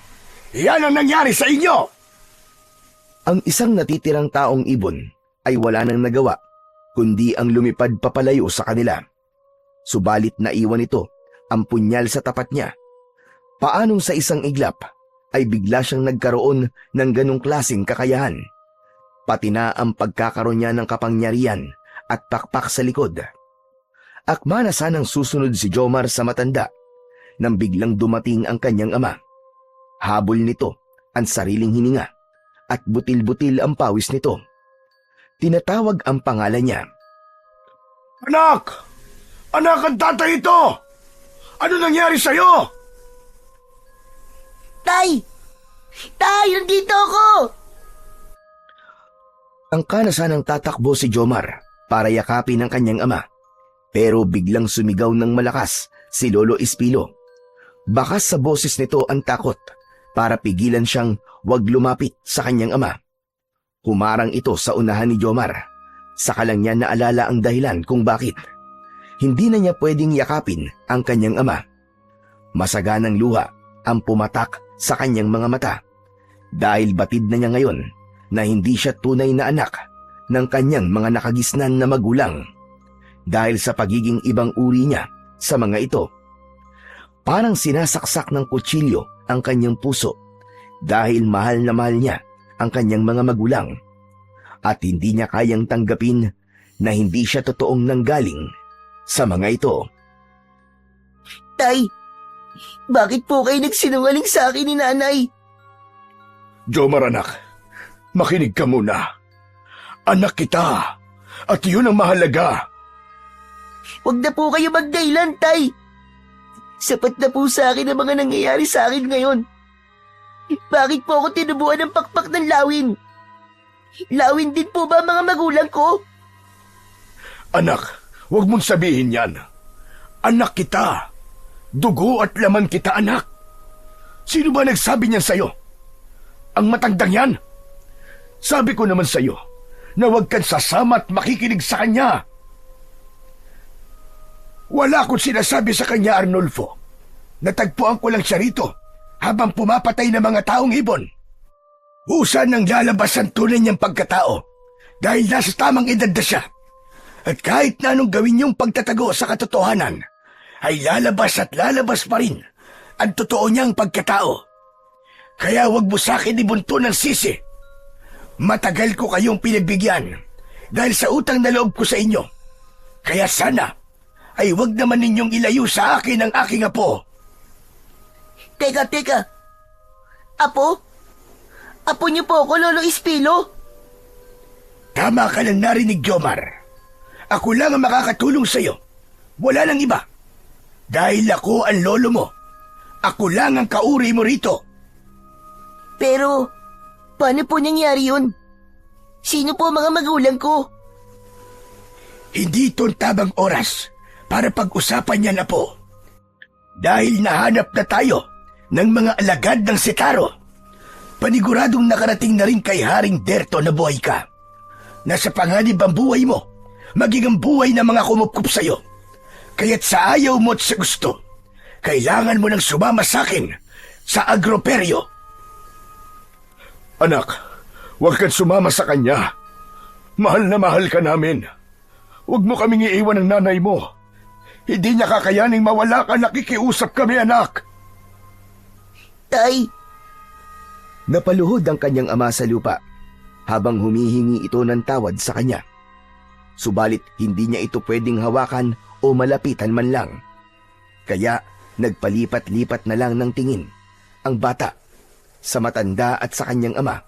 [SPEAKER 1] ang nangyari sa inyo.
[SPEAKER 3] Ang isang natitirang taong ibon ay wala nang nagawa kundi ang lumipad papalayo sa kanila. Subalit naiwan ito ang punyal sa tapat niya. Paanong sa isang iglap ay bigla siyang nagkaroon ng ganong klaseng kakayahan. Pati na ang pagkakaroon niya ng kapangyarihan at pakpak sa likod. Akma na sanang susunod si Jomar sa matanda nang biglang dumating ang kanyang ama. Habol nito ang sariling hininga at butil-butil ang pawis nito. Tinatawag ang pangalan niya.
[SPEAKER 1] Anak! Anak, ang tatay ito! Ano nangyari sa'yo?
[SPEAKER 2] Tay! Tay, nandito ako!
[SPEAKER 3] Angka na sanang tatakbo si Jomar para yakapin ang kanyang ama. Pero biglang sumigaw ng malakas si Lolo Espilo. Bakas sa boses nito ang takot para pigilan siyang wag lumapit sa kanyang ama. Humarang ito sa unahan ni Jomar. Saka lang niya naalala ang dahilan kung bakit hindi na niya pwedeng yakapin ang kanyang ama. Masaganang luha ang pumatak sa kanyang mga mata dahil batid na niya ngayon na hindi siya tunay na anak ng kanyang mga nakagisnan na magulang dahil sa pagiging ibang uri niya sa mga ito. Parang sinasaksak ng kutsilyo ang kanyang puso dahil mahal na mahal niya ang kanyang mga magulang at hindi niya kayang tanggapin na hindi siya totoong nanggaling sa mga ito.
[SPEAKER 2] Tay, bakit po kayo nagsinungaling sa akin ni nanay?
[SPEAKER 1] Jomar anak, makinig ka muna. Anak kita, at yun ang mahalaga.
[SPEAKER 2] Huwag na po kayo magdahilan, Tay. Sapat na po sa akin ang mga nangyayari sa akin ngayon. Bakit po ako tinubuan ng pakpak ng lawin? Lawin din po ba ang mga magulang ko?
[SPEAKER 1] Anak, huwag mong sabihin yan. Anak kita. Dugo at laman kita, anak. Sino ba nagsabi niyan sa'yo? Ang matandang yan? Sabi ko naman sa'yo na huwag kang sasama at makikinig sa kanya. Wala akong sinasabi sa kanya, Arnulfo. Natagpuan ko lang siya rito habang pumapatay ng mga taong ibon. Usan nang lalabas ang tunay niyang pagkatao dahil nasa tamang edad na siya. At kahit na anong gawin niyong pagtatago sa katotohanan, ay lalabas at lalabas pa rin ang totoo niyang pagkatao. Kaya huwag mo sa akin ibunto ng sisi. Matagal ko kayong pinagbigyan dahil sa utang na loob ko sa inyo. Kaya sana ay huwag naman ninyong ilayo sa akin ang aking apo.
[SPEAKER 2] Teka. Apo? Apo niyo po ako, Lolo Espilo?
[SPEAKER 1] Tama ka lang narinig, Jomar. Ako lang ang makakatulong sa'yo. Wala nang iba. Dahil ako ang lolo mo. Ako lang ang kauri mo rito.
[SPEAKER 2] Pero, paano po nangyari yun? Sino po ang mga magulang ko?
[SPEAKER 1] Hindi ito ang tabang oras para pag-usapan yan, apo. Dahil nahanap na tayo ng mga alagad ng Sitaro. Paniguradong nakarating na rin kay Haring Derto na buhay ka. Nasa panganib ang buhay mo, maging ang buhay ng mga kumupkup sa'yo. Kaya't sa ayaw mo at sa gusto, kailangan mo nang sumama sa akin sa agroperyo. Anak, huwag kang sumama sa kanya. Mahal na mahal ka namin. Huwag mo kaming iiwan ng nanay mo. Hindi niya kakayaning mawala ka, nakikiusap kami, anak.
[SPEAKER 2] Tay,
[SPEAKER 3] Napaluhod ang kanyang ama sa lupa habang humihingi ito ng tawad sa kanya. Subalit hindi niya ito pwedeng hawakan o malapitan man lang. Kaya nagpalipat-lipat na lang ng tingin ang bata sa matanda at sa kanyang ama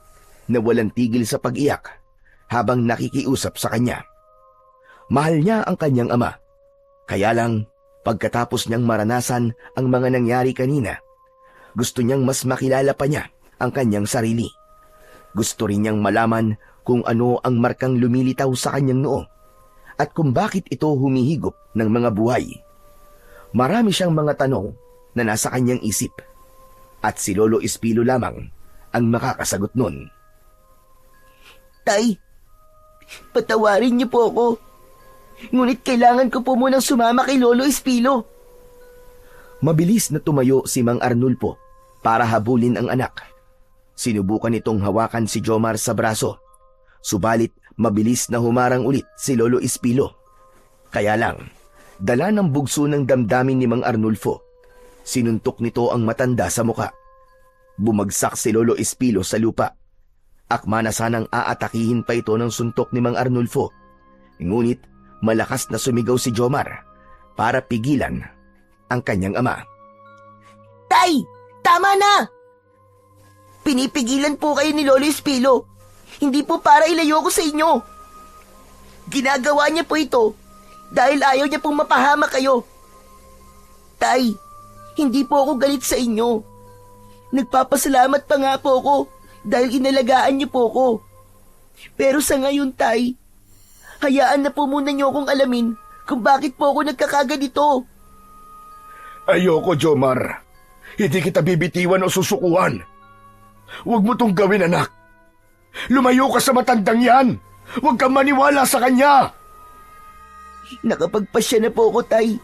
[SPEAKER 3] na walang tigil sa pag-iyak habang nakikiusap sa kanya. Mahal niya ang kanyang ama. Kaya lang, pagkatapos niyang maranasan ang mga nangyari kanina, gusto niyang mas makilala pa niya ang kanyang sarili. Gusto rin niyang malaman kung ano ang markang lumilitaw sa kanyang noo at kung bakit ito humihigop ng mga buhay. Marami siyang mga tanong na nasa kanyang isip at si Lolo Espilo lamang ang makakasagot nun.
[SPEAKER 2] Tay, patawarin niyo po ako. Ngunit kailangan ko po munang sumama kay Lolo Espilo.
[SPEAKER 3] Mabilis na tumayo si Mang Arnulfo para habulin ang anak. Sinubukan nitong hawakan si Jomar sa braso. Subalit mabilis na humarang ulit si Lolo Espilo. Kaya lang, dala ng bugso ng damdamin ni Mang Arnulfo. Sinuntok nito ang matanda sa muka. Bumagsak si Lolo Espilo sa lupa. Akma na sanang aatakihin pa ito ng suntok ni Mang Arnulfo. Ngunit malakas na sumigaw si Jomar para pigilan ang kanyang ama.
[SPEAKER 2] Tay, tama na! Pinipigilan po kayo ni Lolo Espilo. Hindi po para ilayo ko sa inyo. Ginagawa niya po ito dahil ayaw niya pong mapahama kayo. Tay, hindi po ako galit sa inyo. Nagpapasalamat pa nga po ako dahil inalagaan niyo po ako. Pero sa ngayon, Tay, hayaan na po muna niyo akong alamin kung bakit po ako nagkakaganito.
[SPEAKER 1] Ayoko, Jomar. Hindi kita bibitiwan o susukuan. Huwag mo tong gawin, anak. Lumayo ka sa matandang yan. Huwag kang maniwala sa kanya.
[SPEAKER 2] Nakapagpasya na po ako, Tay.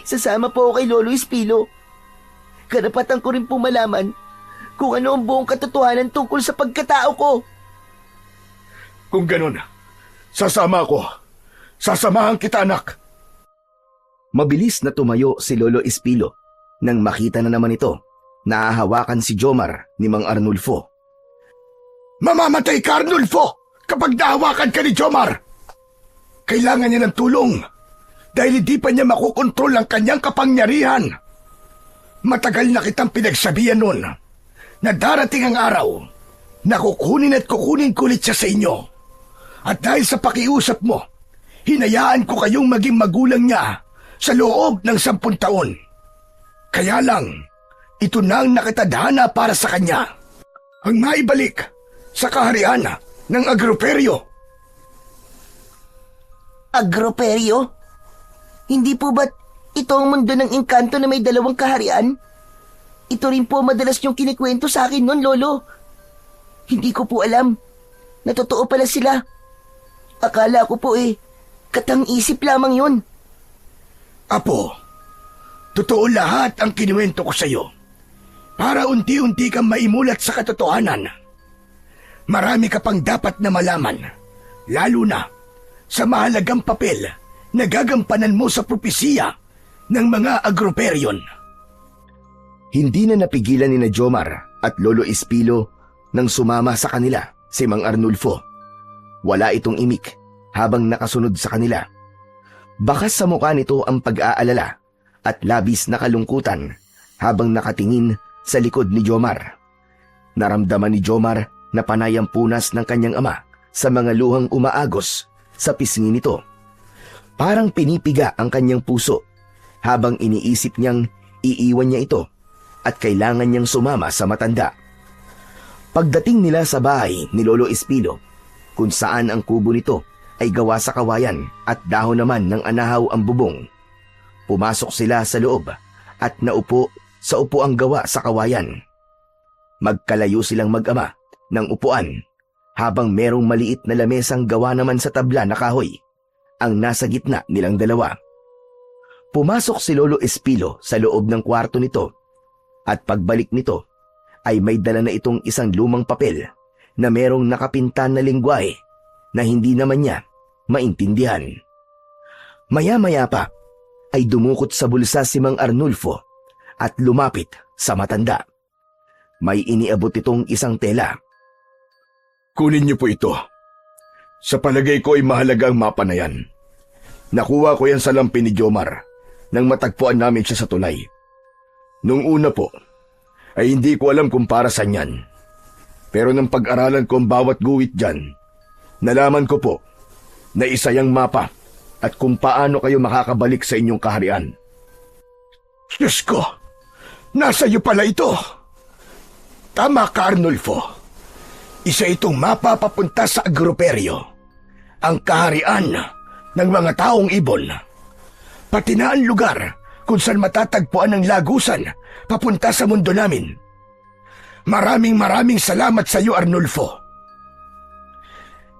[SPEAKER 2] Sasama po ako kay Lolo Espilo. Karapatan ko rin pong malaman kung ano ang buong katotohanan tungkol sa pagkatao ko.
[SPEAKER 1] Kung ganun, sasama ako. Sasamahan kita, anak.
[SPEAKER 3] Mabilis na tumayo si Lolo Espilo nang makita na naman ito. Nahahawakan si Jomar ni Mang Arnulfo.
[SPEAKER 1] Mamamatay ka, Arnulfo, kapag nahawakan ka ni Jomar. Kailangan niya ng tulong dahil hindi pa niya makukontrol ang kanyang kapangyarihan. Matagal na kitang pinagsabihan nun na darating ang araw na kukunin at kukunin kulit siya sa inyo. At dahil sa pakiusap mo, hinayaan ko kayong maging magulang niya sa loob ng 10 taon. Kaya lang, ito na ang nakatadhana para sa kanya. Ang maibalik sa kaharian ng Agroperyo.
[SPEAKER 2] Agroperyo? Hindi po ba't ito ang mundo ng engkanto na may 2 kaharian? Ito rin po madalas niyong kinikwento sa akin noon, Lolo. Hindi ko po alam na totoo pala sila. Akala ko po katang-isip lamang yun.
[SPEAKER 1] Apo, totoo lahat ang kinuwento ko sa iyo para unti-unti kang maimulat sa katotohanan. Marami ka pang dapat na malaman, lalo na sa mahalagang papel na gagampanan mo sa propesiya ng mga Agroperyon.
[SPEAKER 3] Hindi na napigilan ni na Jomar at Lolo Espilo nang sumama sa kanila si Mang Arnulfo. Wala itong imik habang nakasunod sa kanila. Bakas sa mukha nito ang pag-aalala at labis na kalungkutan habang nakatingin sa likod ni Jomar. Naramdaman ni Jomar na panay ang punas ng kanyang ama sa mga luhang umaagos sa pisngi nito. Parang pinipiga ang kanyang puso habang iniisip niyang iiwan niya ito at kailangan niyang sumama sa matanda. Pagdating nila sa bahay ni Lolo Espilo, kung saan ang kubo nito ay gawa sa kawayan at dahon naman ng anahaw ang bubong, pumasok sila sa loob at naupo sa upuang gawa sa kawayan. Magkalayo silang mag-ama ng upuan habang merong maliit na lamesang gawa naman sa tabla na kahoy ang nasa gitna nilang dalawa. Pumasok si Lolo Espilo sa loob ng kwarto nito at pagbalik nito ay may dala na itong isang lumang papel na merong nakapintan na lingwahe na hindi naman niya maintindihan. Maya-maya pa ay dumukot sa bulsa si Mang Arnulfo at lumapit sa matanda. May iniabot itong isang tela.
[SPEAKER 1] Kunin niyo po ito. Sa palagay ko ay mahalaga ang mapa na yan. Nakuha ko yan sa lampi ni Jomar nang matagpuan namin siya sa tulay. Nung una po, ay hindi ko alam kung para saan yan. Pero nang pag-aralan ko ang bawat guhit dyan, nalaman ko po na isa yang mapa at kung paano kayo makakabalik sa inyong kaharian. Diyos ko, nasa iyo pala ito. Tama ka, Arnulfo. Isa itong mapa papunta sa Agroperyo, ang kaharian ng mga taong ibon. Pati na ang lugar kung saan matatagpuan ang lagusan papunta sa mundo namin. Maraming salamat sa iyo, Arnulfo.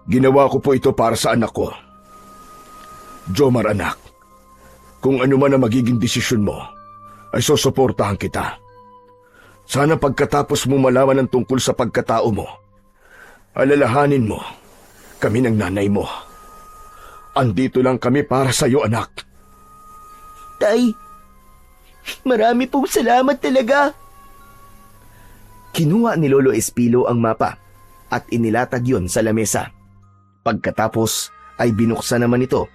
[SPEAKER 1] Ginawa ko po ito para sa anak ko. Jomar, anak, kung ano man ang magiging desisyon mo, ay susuportahan kita. Sana pagkatapos mo malaman ang tungkol sa pagkatao mo, alalahanin mo kami ng nanay mo. Andito lang kami para sa iyo, anak.
[SPEAKER 2] Tay, marami pong salamat talaga.
[SPEAKER 3] Kinuha ni Lolo Espilo ang mapa at inilatag yon sa lamesa. Pagkatapos ay binuksan naman ito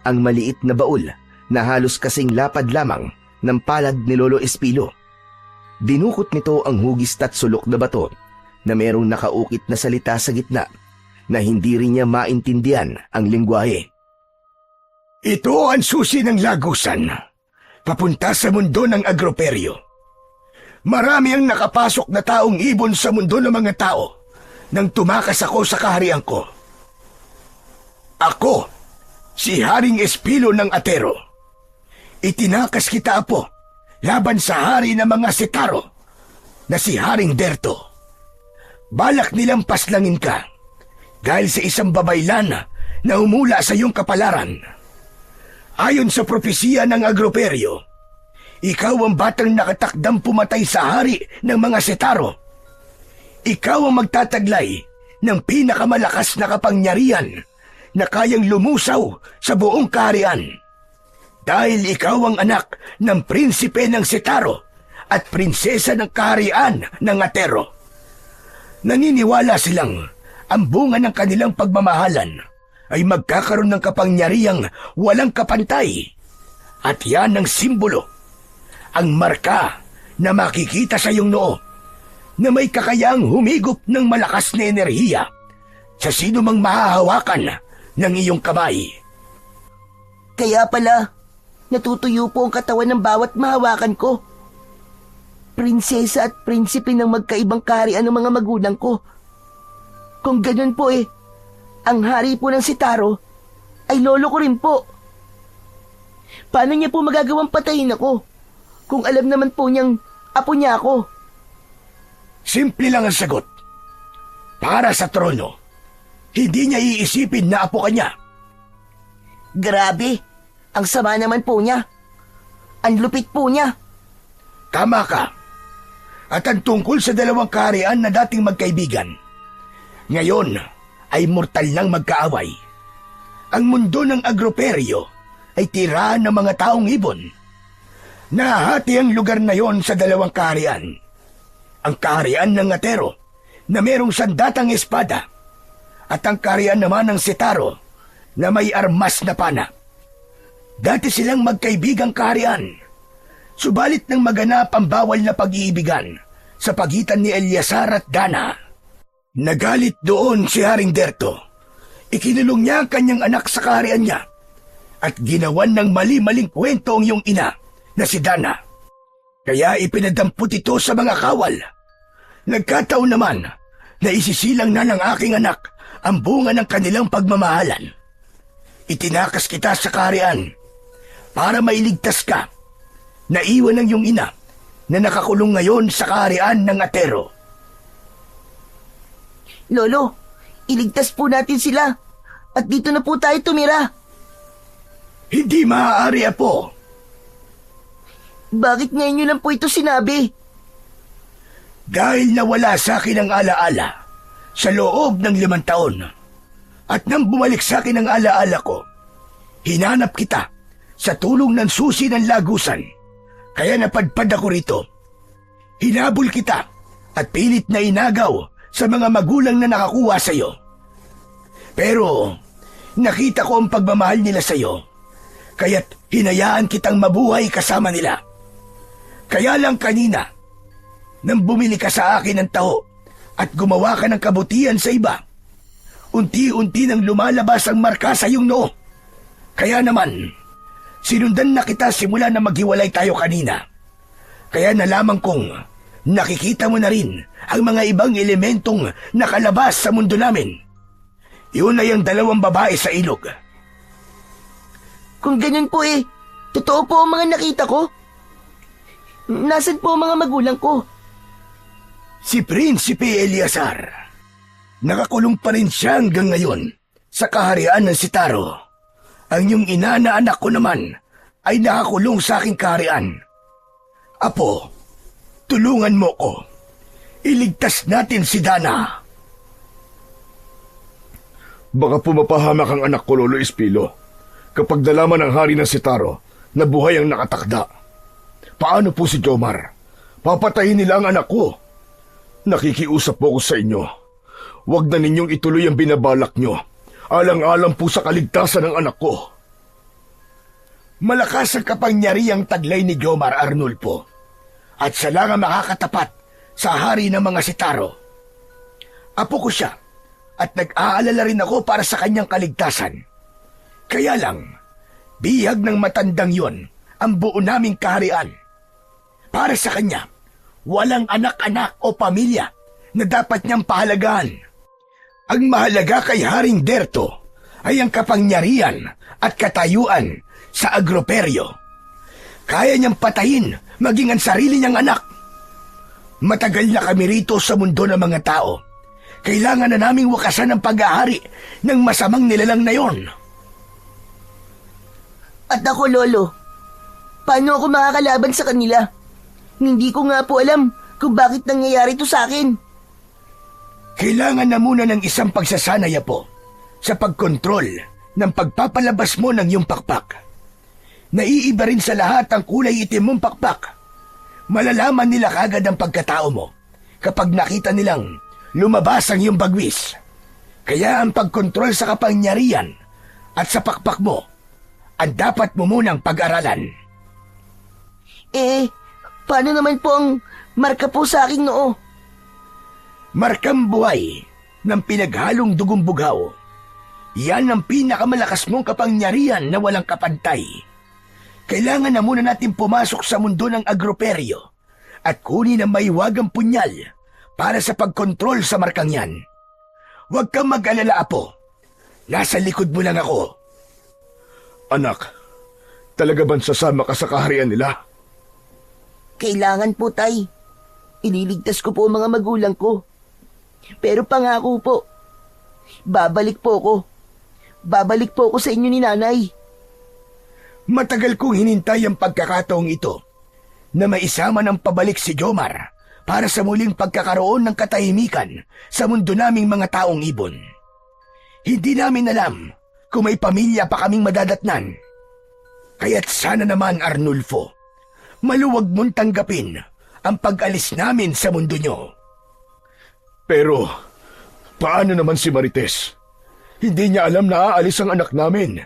[SPEAKER 3] ang maliit na baul na halos kasing lapad lamang ng palad ni Lolo Espilo. Dinukot nito ang hugis at sulok na bato na merong nakaukit na salita sa gitna na hindi rin niya maintindihan ang lingwahe.
[SPEAKER 1] Ito ang susi ng lagusan, papunta sa mundo ng Agroperyo. Marami ang nakapasok na taong ibon sa mundo ng mga tao nang tumakas ako sa kaharian ko. Ako, si Haring Espilo ng Atero. Itinakas kita, Apo, laban sa hari ng mga Setaro na si Haring Derto. Balak nilang paslangin ka dahil sa isang babaylan na humula sa iyong kapalaran. Ayon sa propesiya ng Agroperyo, ikaw ang batang nakatakdang pumatay sa hari ng mga Setaro. Ikaw ang magtataglay ng pinakamalakas na kapangyarihan na kayang lumusaw sa buong kaharian. Dahil ikaw ang anak ng prinsipe ng Setaro at prinsesa ng kaharian ng Atero. Naniniwala silang ang bunga ng kanilang pagmamahalan ay magkakaroon ng kapangyarihang walang kapantay. At yan ang simbolo, ang marka na makikita sa iyong noo na may kakayaang humigop ng malakas na enerhiya sa sino mang mahahawakan ng iyong kamay.
[SPEAKER 2] Kaya pala, natutuyo po ang katawan ng bawat mahawakan ko. Prinsesa at prinsipe ng magkaibang kaharian ng mga magulang ko. Kung ganun po ang hari po ng Sitaro ay lolo ko rin po. Paano niya po magagawang patayin ako kung alam naman po niyang apo niya ako?
[SPEAKER 1] Simple lang ang sagot. Para sa trono, hindi niya iisipin na apo ka niya.
[SPEAKER 2] Grabe, ang sama naman po niya. Ang lupit po niya.
[SPEAKER 1] Tama ka. At ang tungkol sa dalawang kaharian na dating magkaibigan, ngayon ay mortal nang magkaaway. Ang mundo ng Agroperyo ay tirahan ng mga taong ibon. Nahati ang lugar na yon sa dalawang kaharian. Ang kaharian ng Atero na merong sandatang espada at ang kaharian naman ng Sitaro na may armas na pana. Dati silang magkaibigang kaharian. Subalit nang maganap ang bawal na pag-iibigan sa pagitan ni Eliasar at Dana, nagalit doon si Haring Derto. Ikinulong niya ang kanyang anak sa kaharian niya at ginawan ng mali-maling kwento ang iyong ina na si Dana. Kaya ipinadampot ito sa mga kawal. Nagkataon naman na isisilang na ng aking anak ang bunga ng kanilang pagmamahalan. Itinakas kita sa kaharian para mailigtas ka. Naiwan ng iyong ina na nakakulong ngayon sa kaharian ng Atero.
[SPEAKER 2] Lolo, iligtas po natin sila at dito na po tayo tumira.
[SPEAKER 1] Hindi maaari, apo.
[SPEAKER 2] Bakit ngayon nyo lang po ito sinabi?
[SPEAKER 1] Dahil nawala sa akin ang alaala sa loob ng 5 taon. At nang bumalik sa akin ang alaala ko, hinanap kita sa tulong ng susi ng lagusan. Kaya napadpad ako rito. Hinabol kita at pilit na inagaw sa mga magulang na nakakuha sa iyo. Pero nakita ko ang pagmamahal nila sa iyo, kaya't hinayaan kitang mabuhay kasama nila. Kaya lang kanina, nang bumili ka sa akin ng taho at gumawa ka ng kabutihan sa iba, unti-unti nang lumalabas ang marka sa iyong noo. Kaya naman, sinundan na kita simula na maghiwalay tayo kanina. Kaya nalaman kong nakikita mo na rin ang mga ibang elementong nakalabas sa mundo namin. Yun ay ang 2 babae sa ilog.
[SPEAKER 2] Kung ganyan po totoo po ang mga nakita ko. Nasaan po ang mga magulang ko?
[SPEAKER 1] Si Prinsipe Eliasar. Nakakulong pa rin siya hanggang ngayon sa kaharian ng Sitaro. Ang iyong ina na anak ko naman ay nakakulong sa aking kaharian. Apo, tulungan mo ko. Iligtas natin si Dana.
[SPEAKER 4] Baka pumapahamak ang anak ko, Lolo Espilo, kapag nalaman ng hari ng Sitaro na buhay ang nakatakda. Paano po si Jomar? Papatayin nila ang anak ko. Nakikiusap po ko sa inyo. Huwag na ninyong ituloy ang binabalak nyo. Alang-alang po sa kaligtasan ng anak ko.
[SPEAKER 1] Malakas ang kapangyarihang taglay ni Jomar Arnulfo at siya lang ang makakatapat sa hari ng mga Sitaro. Apo ko siya at nag-aalala rin ako para sa kanyang kaligtasan. Kaya lang, bihag ng matandang yon ang buo naming kaharian. Para sa kanya, walang anak-anak o pamilya na dapat niyang pahalagahan. Ang mahalaga kay Haring Derto ay ang kapangyarihan at katayuan sa Agroperyo. Kaya niyang patayin maging ang sarili niyang anak. Matagal na kami rito sa mundo ng mga tao. Kailangan na naming wakasan ang pag-ahari ng masamang nilalang na yon.
[SPEAKER 2] At ako, Lolo, paano ako makakalaban sa kanila? Hindi ko nga po alam kung bakit nangyayari ito sa akin.
[SPEAKER 1] Kailangan na muna ng isang pagsasanay, Apo, sa pagkontrol ng pagpapalabas mo ng iyong pakpak. Naiiba rin sa lahat ang kulay itim mong pakpak. Malalaman nila kagad ang pagkatao mo kapag nakita nilang lumabas ang iyong bagwis. Kaya ang pagkontrol sa kapangyarihan at sa pakpak mo, ang dapat mo munang pag-aralan.
[SPEAKER 2] Paano naman po ang marka po sa aking noo?
[SPEAKER 1] Markang buhay ng pinaghalong dugong bugaw. Yan ang pinakamalakas mong kapangyarihan na walang kapantay. Kailangan na muna natin pumasok sa mundo ng agroperyo at kunin ang maiwagang punyal para sa pagkontrol sa markang yan. Huwag kang mag-alala, Apo. Nasa likod mo lang ako.
[SPEAKER 4] Anak, talaga bang sasama ka sa kaharian nila?
[SPEAKER 2] Kailangan po, Tay. Ililigtas ko po ang mga magulang ko. Pero pangako po, babalik po ko. Babalik po ko sa inyo ni Nanay.
[SPEAKER 1] Matagal kong hinintay ang pagkakataong ito na maisama ng pabalik si Jomar para sa muling pagkakaroon ng katahimikan sa mundo naming mga taong ibon. Hindi namin alam kung may pamilya pa kaming madadatnan. Kaya't sana naman, Arnulfo, maluwag mong tanggapin ang pag-alis namin sa mundo nyo.
[SPEAKER 4] Pero, paano naman si Marites? Hindi niya alam na aalis ang anak namin.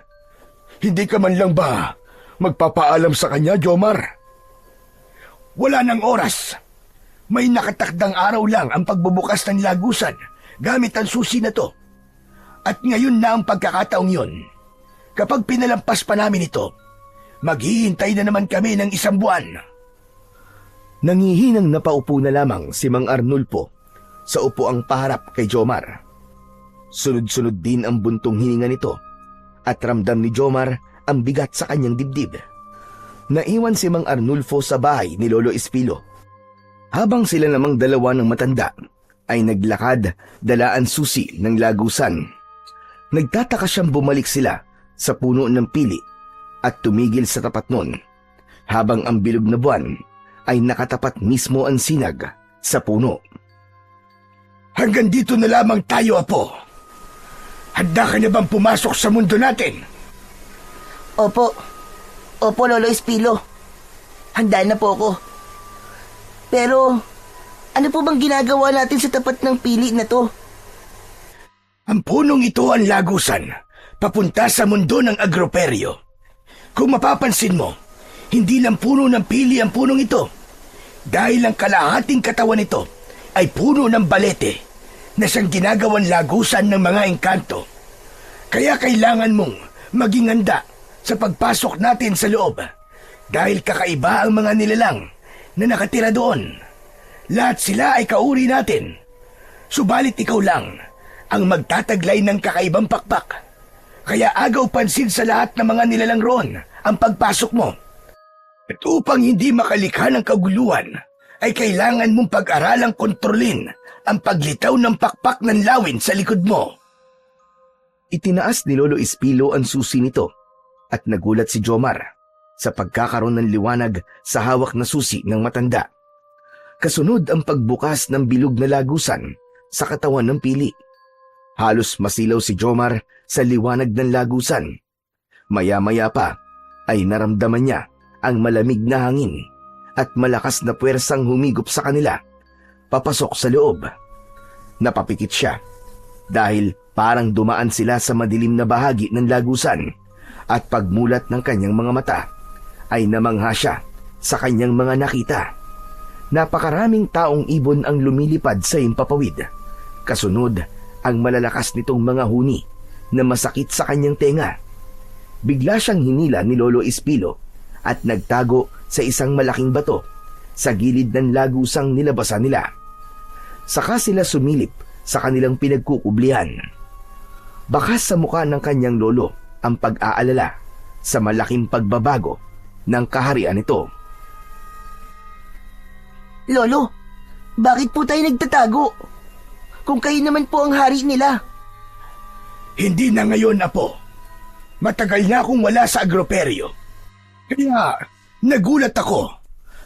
[SPEAKER 4] Hindi ka man lang ba magpapaalam sa kanya, Jomar?
[SPEAKER 1] Wala nang oras. May nakatakdang araw lang ang pagbubukas ng lagusan gamit ang susi na to. At ngayon na ang pagkakataong yun. Kapag pinalampas pa namin ito, maghihintay na naman kami ng 1 buwan.
[SPEAKER 3] Nangihinang napaupo na lamang si Mang Arnulfo sa upuang paharap kay Jomar. Sunod-sunod din ang buntong hininga nito at ramdam ni Jomar ang bigat sa kanyang dibdib. Naiwan si Mang Arnulfo sa bahay ni Lolo Espilo. Habang sila namang dalawa ng matanda ay naglakad dalaan susi ng lagusan. Nagtataka siyang bumalik sila sa puno ng pili at tumigil sa tapat nun habang ang bilog na buwan ay nakatapat mismo ang sinag sa puno.
[SPEAKER 1] Hanggang dito na lamang tayo, Apo. Handa ka na bang pumasok sa mundo natin?
[SPEAKER 2] Opo, Lolo Espilo. Handa na po ako. Pero, ano po bang ginagawa natin sa tapat ng pili na to?
[SPEAKER 1] Ang punong ito ang lagusan, papunta sa mundo ng agroperyo. Kung mapapansin mo, hindi lang puno ng pili ang punong ito. Dahil ang kalahating katawan nito ay puno ng balete na siyang ginagawang lagusan ng mga engkanto. Kaya kailangan mong maging handa sa pagpasok natin sa loob dahil kakaiba ang mga nilalang na nakatira doon. Lahat sila ay kauri natin. Subalit ikaw lang ang magtataglay ng kakaibang pakpak. Kaya agaw pansin sa lahat ng mga nilalang roon ang pagpasok mo. At upang hindi makalikha ng kaguluhan, ay kailangan mong pag-aralang kontrolin ang paglitaw ng pakpak ng lawin sa likod mo.
[SPEAKER 3] Itinaas ni Lolo Espilo ang susi nito at nagulat si Jomar sa pagkakaroon ng liwanag sa hawak na susi ng matanda. Kasunod ang pagbukas ng bilog na lagusan sa katawan ng pili. Halos masilaw si Jomar sa liwanag ng lagusan. Maya-maya pa ay naramdaman niya ang malamig na hangin at malakas na puwersang humigop sa kanila papasok sa loob. Napapikit siya dahil parang dumaan sila sa madilim na bahagi ng lagusan at pagmulat ng kanyang mga mata ay namangha siya sa kanyang mga nakita. Napakaraming taong ibon ang lumilipad sa himpapawid. Kasunod ang malalakas nitong mga huni na masakit sa kanyang tenga. Bigla siyang hinila ni Lolo Espilo at nagtago sa isang malaking bato sa gilid ng lagusang nilabasan nila. Saka sila sumilip sa kanilang pinagkukublihan. Bakas sa mukha ng kanyang lolo ang pag-aalala sa malaking pagbabago ng kaharian nito.
[SPEAKER 2] Lolo, bakit po tayo nagtatago? Kung kayo naman po ang hari nila.
[SPEAKER 1] Hindi na ngayon, Apo. Matagal na akong wala sa agroperyo. Kaya nagulat ako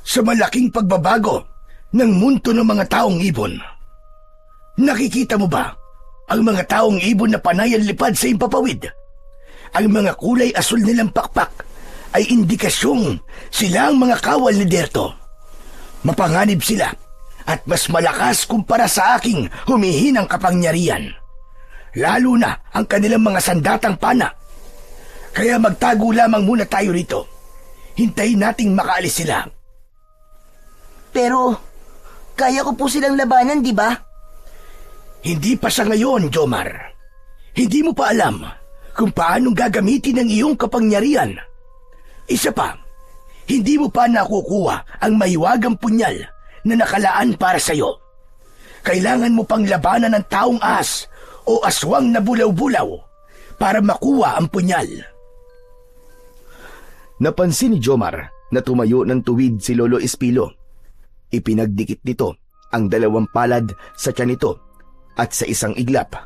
[SPEAKER 1] sa malaking pagbabago ng mundo ng mga taong ibon. Nakikita mo ba ang mga taong ibon na panay ang lipad sa impapawid? Ang mga kulay asul nilang pakpak ay indikasyong sila ang mga kawal ni Derto. Mapanganib sila at mas malakas kumpara sa aking humihinang kapangyarihan. lalo na ang kanilang mga sandatang pana. Kaya magtago lamang muna tayo rito. Hintayin nating makaalis sila.
[SPEAKER 2] Pero, kaya ko po silang labanan, di ba?
[SPEAKER 1] Hindi pa sa ngayon, Jomar. Hindi mo pa alam kung paanong gagamitin ang iyong kapangyarihan. Isa pa, hindi mo pa nakukuha ang mahiwagang punyal na nakalaan para sa'yo. Kailangan mo pang labanan ng taong ahas o aswang na bulaw-bulaw para makuha ang punyal.
[SPEAKER 3] Napansin ni Jomar na tumayo ng tuwid si Lolo Espilo. Ipinagdikit nito ang dalawang palad sa tiyan nito at sa isang iglap,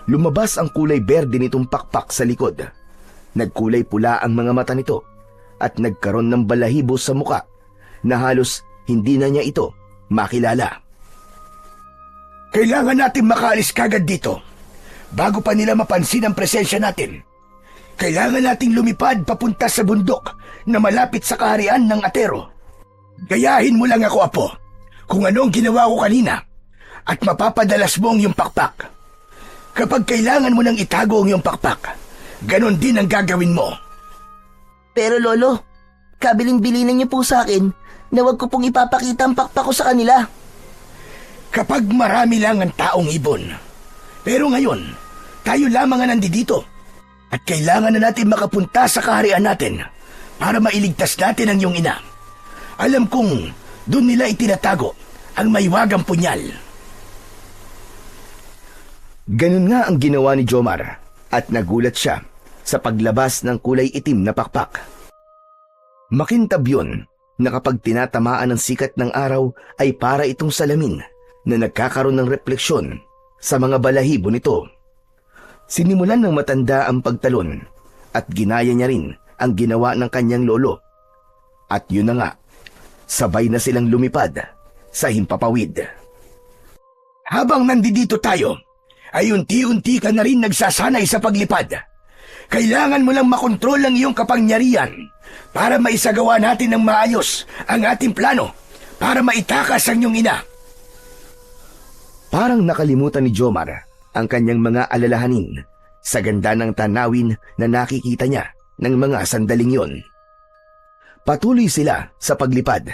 [SPEAKER 3] lumabas ang kulay berde nitong pakpak sa likod. Nagkulay pula ang mga mata nito at nagkaroon ng balahibo sa muka na halos hindi na niya ito makilala.
[SPEAKER 1] Kailangan natin makaalis kagad dito bago pa nila mapansin ang presensya natin. Kailangan nating lumipad papunta sa bundok na malapit sa kaharian ng Atero. Gayahin mo lang ako, Apo, kung ano ang ginawa ko kanina at mapapadalas mo ang iyong pakpak. Kapag kailangan mo nang itago ang iyong pakpak, ganon din ang gagawin mo.
[SPEAKER 2] Pero Lolo, kabiling-bilinan niyo po sa akin na wag ko pong ipapakita ang pakpak ko sa kanila.
[SPEAKER 1] Kapag marami lang ang taong ibon. Pero ngayon, tayo lamang ang nandito. At kailangan na natin makapunta sa kaharian natin para mailigtas natin ang iyong ina. Alam kong doon nila itinatago ang mahiwagang punyal.
[SPEAKER 3] Ganun nga ang ginawa ni Jomar at nagulat siya sa paglabas ng kulay itim na pakpak. Makintab yun na kapag tinatamaan ng sikat ng araw ay para itong salamin na nagkakaroon ng refleksyon sa mga balahibo nito. Sinimulan ng matanda ang pagtalon at ginaya niya rin ang ginawa ng kanyang lolo. At yun na nga, sabay na silang lumipad sa himpapawid.
[SPEAKER 1] Habang nandito tayo, ay unti-unti ka na rin nagsasanay sa paglipad. Kailangan mo lang makontrol ang iyong kapangyarihan para maisagawa natin ng maayos ang ating plano para maitakas ang iyong ina.
[SPEAKER 3] Parang nakalimutan ni Jomar ang kanyang mga alalahanin sa ganda ng tanawin na nakikita niya ng mga sandaling yon. Patuloy sila sa paglipad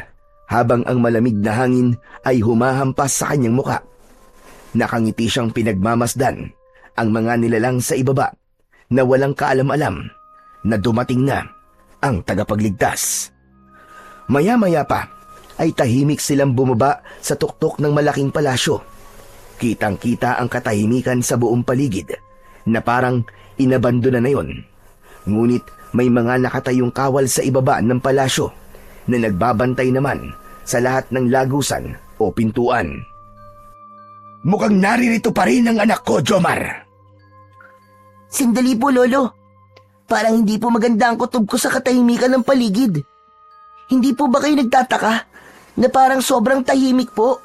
[SPEAKER 3] habang ang malamig na hangin ay humahampas sa kanyang muka. Nakangiti siyang pinagmamasdan ang mga nilalang sa ibaba na walang kaalam-alam na dumating na ang tagapagligtas. Maya-maya pa ay tahimik silang bumaba sa tuktok ng malaking palasyo. Kitang-kita ang katahimikan sa buong paligid na parang inabandona na yon. Ngunit may mga nakatayong kawal sa ibaba ng palasyo na nagbabantay naman sa lahat ng lagusan o pintuan.
[SPEAKER 1] Mukhang naririto pa rin ang anak ko, Jomar.
[SPEAKER 2] Sandali po, Lolo. Parang hindi po maganda ang kutob ko sa katahimikan ng paligid. Hindi po ba kayo nagtataka na parang sobrang tahimik po?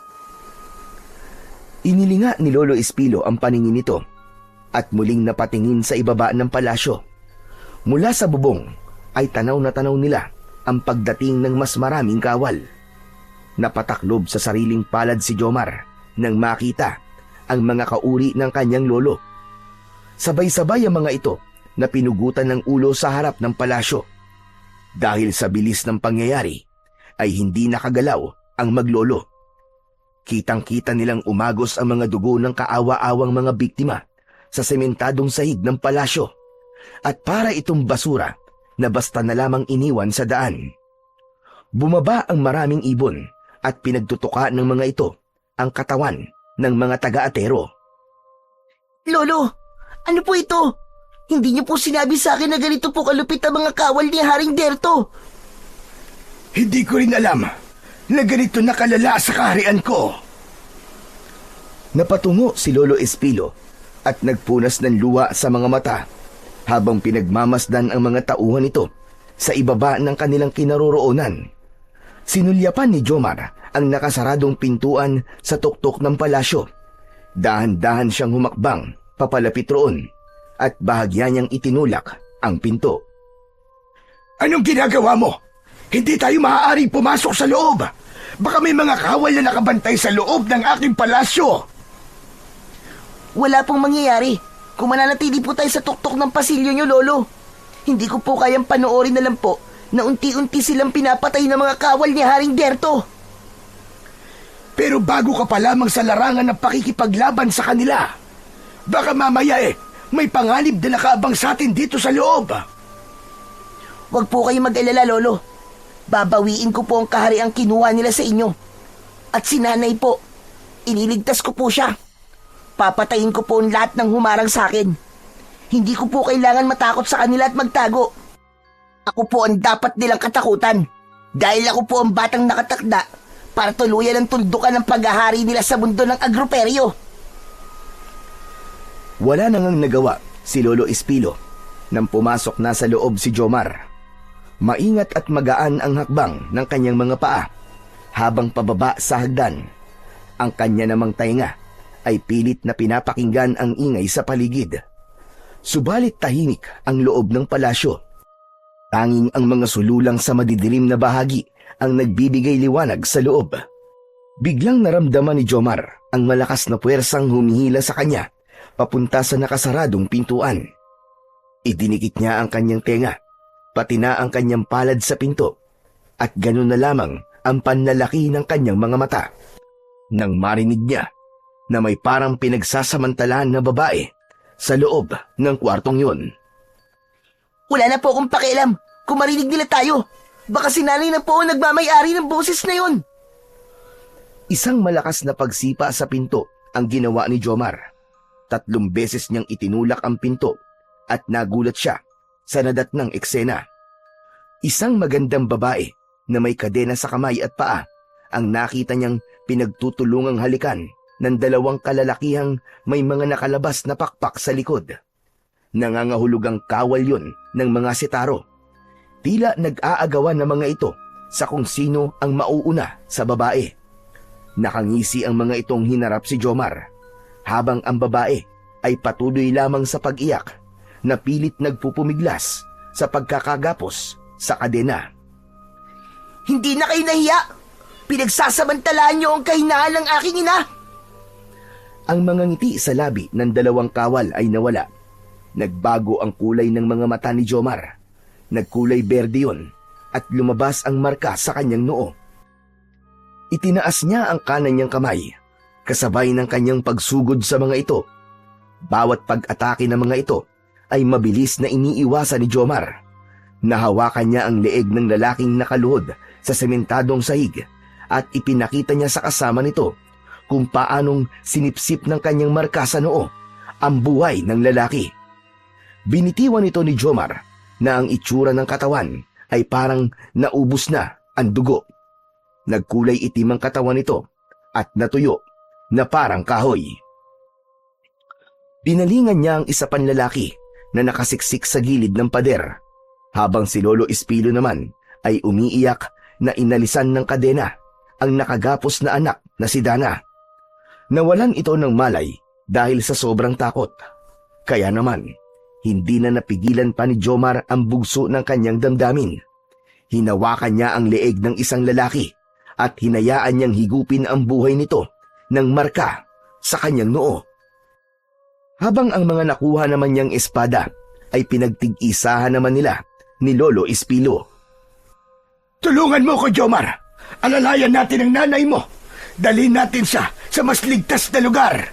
[SPEAKER 3] Inilinga ni Lolo Espilo ang paningin nito at muling napatingin sa ibaba ng palasyo. Mula sa bubong ay tanaw na tanaw nila ang pagdating ng mas maraming kawal. Napataklob sa sariling palad si Jomar nang makita ang mga kauri ng kanyang lolo. Sabay-sabay ang mga ito na pinugutan ng ulo sa harap ng palasyo. Dahil sa bilis ng pangyayari ay hindi nakagalaw ang maglolo. Kitang-kita nilang umagos ang mga dugo ng kaawa-awang mga biktima sa sementadong sahig ng palasyo at para itong basura na basta na lamang iniwan sa daan. Bumaba ang maraming ibon at pinagtutuka ng mga ito ang katawan ng mga taga-Atero.
[SPEAKER 2] Lolo, ano po ito? Hindi niyo po sinabi sa akin na ganito po kalupit ang mga kawal ni Haring Derto.
[SPEAKER 1] Hindi ko rin alam na ganito nakalala sa kaharian ko.
[SPEAKER 3] Napatungo si Lolo Espilo at nagpunas ng luha sa mga mata habang pinagmamasdan ang mga tauhan nito sa ibaba ng kanilang kinaroroonan. Sinulyapan ni Jomar ang nakasaradong pintuan sa tuktok ng palasyo. Dahan-dahan siyang humakbang papalapit roon at bahagya niyang itinulak ang pinto.
[SPEAKER 1] Anong ginagawa mo? Hindi tayo maaaring pumasok sa loob. Baka may mga kawal na nakabantay sa loob ng aking palasyo.
[SPEAKER 2] Wala pong mangyayari. kung mananatili po tayo sa tuktok ng pasilyo nyo, Lolo. Hindi ko po kayang panoorin na lang po na unti-unti silang pinapatay ng mga kawal ni Haring Derto.
[SPEAKER 1] Pero bago ka pa lamang sa larangan ng pakikipaglaban sa kanila, baka mamaya may panganib na nakaabang sa atin dito sa loob.
[SPEAKER 2] Huwag po kayong mag-alala, Lolo. Babawiin ko po ang kahariang kinuha nila sa inyo. At si Nanay po, iniligtas ko po siya. Papatayin ko po ang lahat ng humarang sa akin. Hindi ko po kailangan matakot sa kanila at magtago. Ako po ang dapat nilang katakutan. Dahil ako po ang batang nakatakda para tuluyan ang tuldukan ng paghahari nila sa mundo ng agroperyo.
[SPEAKER 3] Wala nang nagawa si Lolo Espilo nang pumasok na sa loob si Jomar. Maingat at magaan ang hakbang ng kanyang mga paa habang pababa sa hagdan. Ang kanya namang tainga ay pilit na pinapakinggan ang ingay sa paligid. Subalit tahimik ang loob ng palasyo. Tanging ang mga sululang sa madidilim na bahagi ang nagbibigay liwanag sa loob. Biglang naramdaman ni Jomar ang malakas na puwersang humihila sa kanya papunta sa nakasaradong pintuan. Idinikit niya ang kanyang tenga, pati na ang kanyang palad sa pinto, at ganun na lamang ang panlalaki ng kanyang mga mata. Nang marinig niya na may parang pinagsasamantalahan na babae sa loob ng kwartong yun.
[SPEAKER 2] Wala na po akong pakialam kung marinig nila tayo. Baka si Nanay na po ang nagmamay-ari ng boses na yon.
[SPEAKER 3] Isang malakas na pagsipa sa pinto ang ginawa ni Jomar. 3 beses niyang itinulak ang pinto at nagulat siya sa nadatnang eksena. Isang magandang babae na may kadena sa kamay at paa ang nakita niyang pinagtutulungang halikan ng 2 kalalakihang may mga nakalabas na pakpak sa likod. Nangangahulugang kawal yun ng mga sitaro. Tila nag-aagawan ng mga ito sa kung sino ang mauuna sa babae. Nakangisi ang mga itong hinarap si Jomar, habang ang babae ay patuloy lamang sa pag-iyak na pilit nagpupumiglas sa pagkakagapos sa kadena.
[SPEAKER 2] Hindi na kayo nahiya. Pinagsasamantalaan niyo ang kahinaan ng aking ina.
[SPEAKER 3] Ang mga ngiti sa labi ng 2 kawal ay nawala. Nagbago ang kulay ng mga mata ni Jomar. Nagkulay berde yun at lumabas ang marka sa kanyang noo. Itinaas niya ang kanan niyang kamay, kasabay ng kanyang pagsugod sa mga ito. Bawat pag-atake ng mga ito ay mabilis na iniiwasan ni Jomar. Nahawakan niya ang leeg ng lalaking nakaluhod sa sementadong sahig at ipinakita niya sa kasama nito kung paanong sinipsip ng kanyang marka sa noo ang buhay ng lalaki. Binitiwan nito ni Jomar na ang itsura ng katawan ay parang naubos na ang dugo. Nagkulay itim ang katawan nito at natuyo na parang kahoy. Pinalingan niya ang isa pang lalaki na nakasiksik sa gilid ng pader, habang si Lolo Espilo naman ay umiiyak na inalisan ng kadena ang nakagapos na anak na si Dana. Nawalan ito ng malay dahil sa sobrang takot. Kaya naman, hindi na napigilan pa ni Jomar ang bugso ng kanyang damdamin. Hinawakan niya ang leeg ng isang lalaki at hinayaan niyang higupin ang buhay nito ng marka sa kanyang noo. Habang ang mga nakuha naman niyang espada ay pinagtig-isahan naman nila ni Lolo Espilo.
[SPEAKER 1] Tulungan mo ko, Jomar. Alalayan natin ang nanay mo. Dalhin natin siya sa mas ligtas na lugar.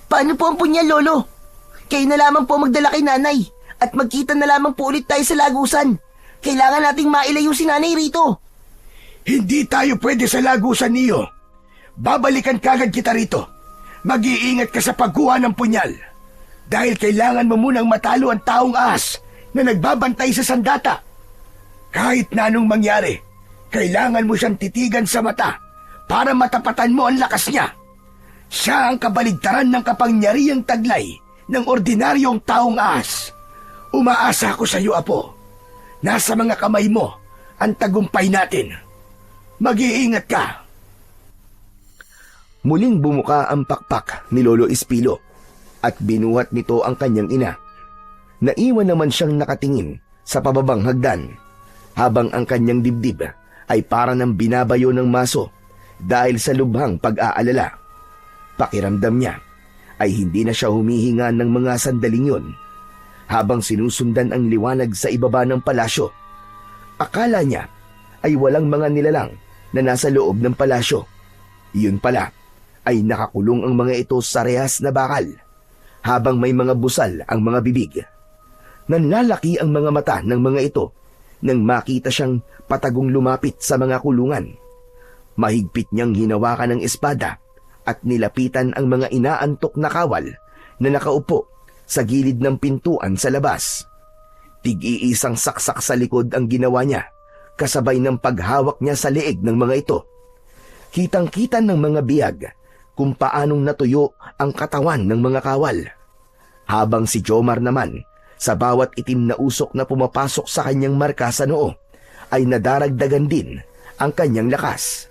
[SPEAKER 2] Paano po ang punya, Lolo? Kayo na lamang po magdala kay Nanay at magkita na lamang po ulit tayo sa lagusan. Kailangan nating mailayo si Nanay rito.
[SPEAKER 1] Hindi tayo pwede sa lagusan niyo. Babalikan kagad kita rito. Mag-iingat ka sa pagkuha ng punyal. Dahil kailangan mo munang matalo ang taong ahas na nagbabantay sa sandata. Kahit na anong mangyari, kailangan mo siyang titigan sa mata para matapatan mo ang lakas niya. Siya ang kabaligtaran ng kapangyarihang taglay ng ordinaryong taong ahas. Umaasa ako sa iyo, Apo. Nasa mga kamay mo ang tagumpay natin. Mag-iingat ka.
[SPEAKER 3] Muling bumuka ang pakpak ni Lolo Espilo at binuhat nito ang kanyang ina. Naiwan naman siyang nakatingin sa pababang hagdan habang ang kanyang dibdib ay para ng binabayo ng maso dahil sa lubhang pag-aalala. Pakiramdam niya ay hindi na siya humihinga ng mga sandaling yun habang sinusundan ang liwanag sa ibaba ng palasyo. Akala niya ay walang mga nilalang na nasa loob ng palasyo. Yun pala ay nakakulong ang mga ito sa rehas na bakal habang may mga busal ang mga bibig. Nanlalaki ang mga mata ng mga ito nang makita siyang patagong lumapit sa mga kulungan. Mahigpit niyang hinawakan ng espada at nilapitan ang mga inaantok na kawal na nakaupo sa gilid ng pintuan sa labas. Tig-iisang saksak sa likod ang ginawa niya, kasabay ng paghawak niya sa leeg ng mga ito. Kitang-kita ng mga biyag kung paanong natuyo ang katawan ng mga kawal. Habang si Jomar naman, sa bawat itim na usok na pumapasok sa kanyang marka sa noo, ay nadaragdagan din ang kanyang lakas.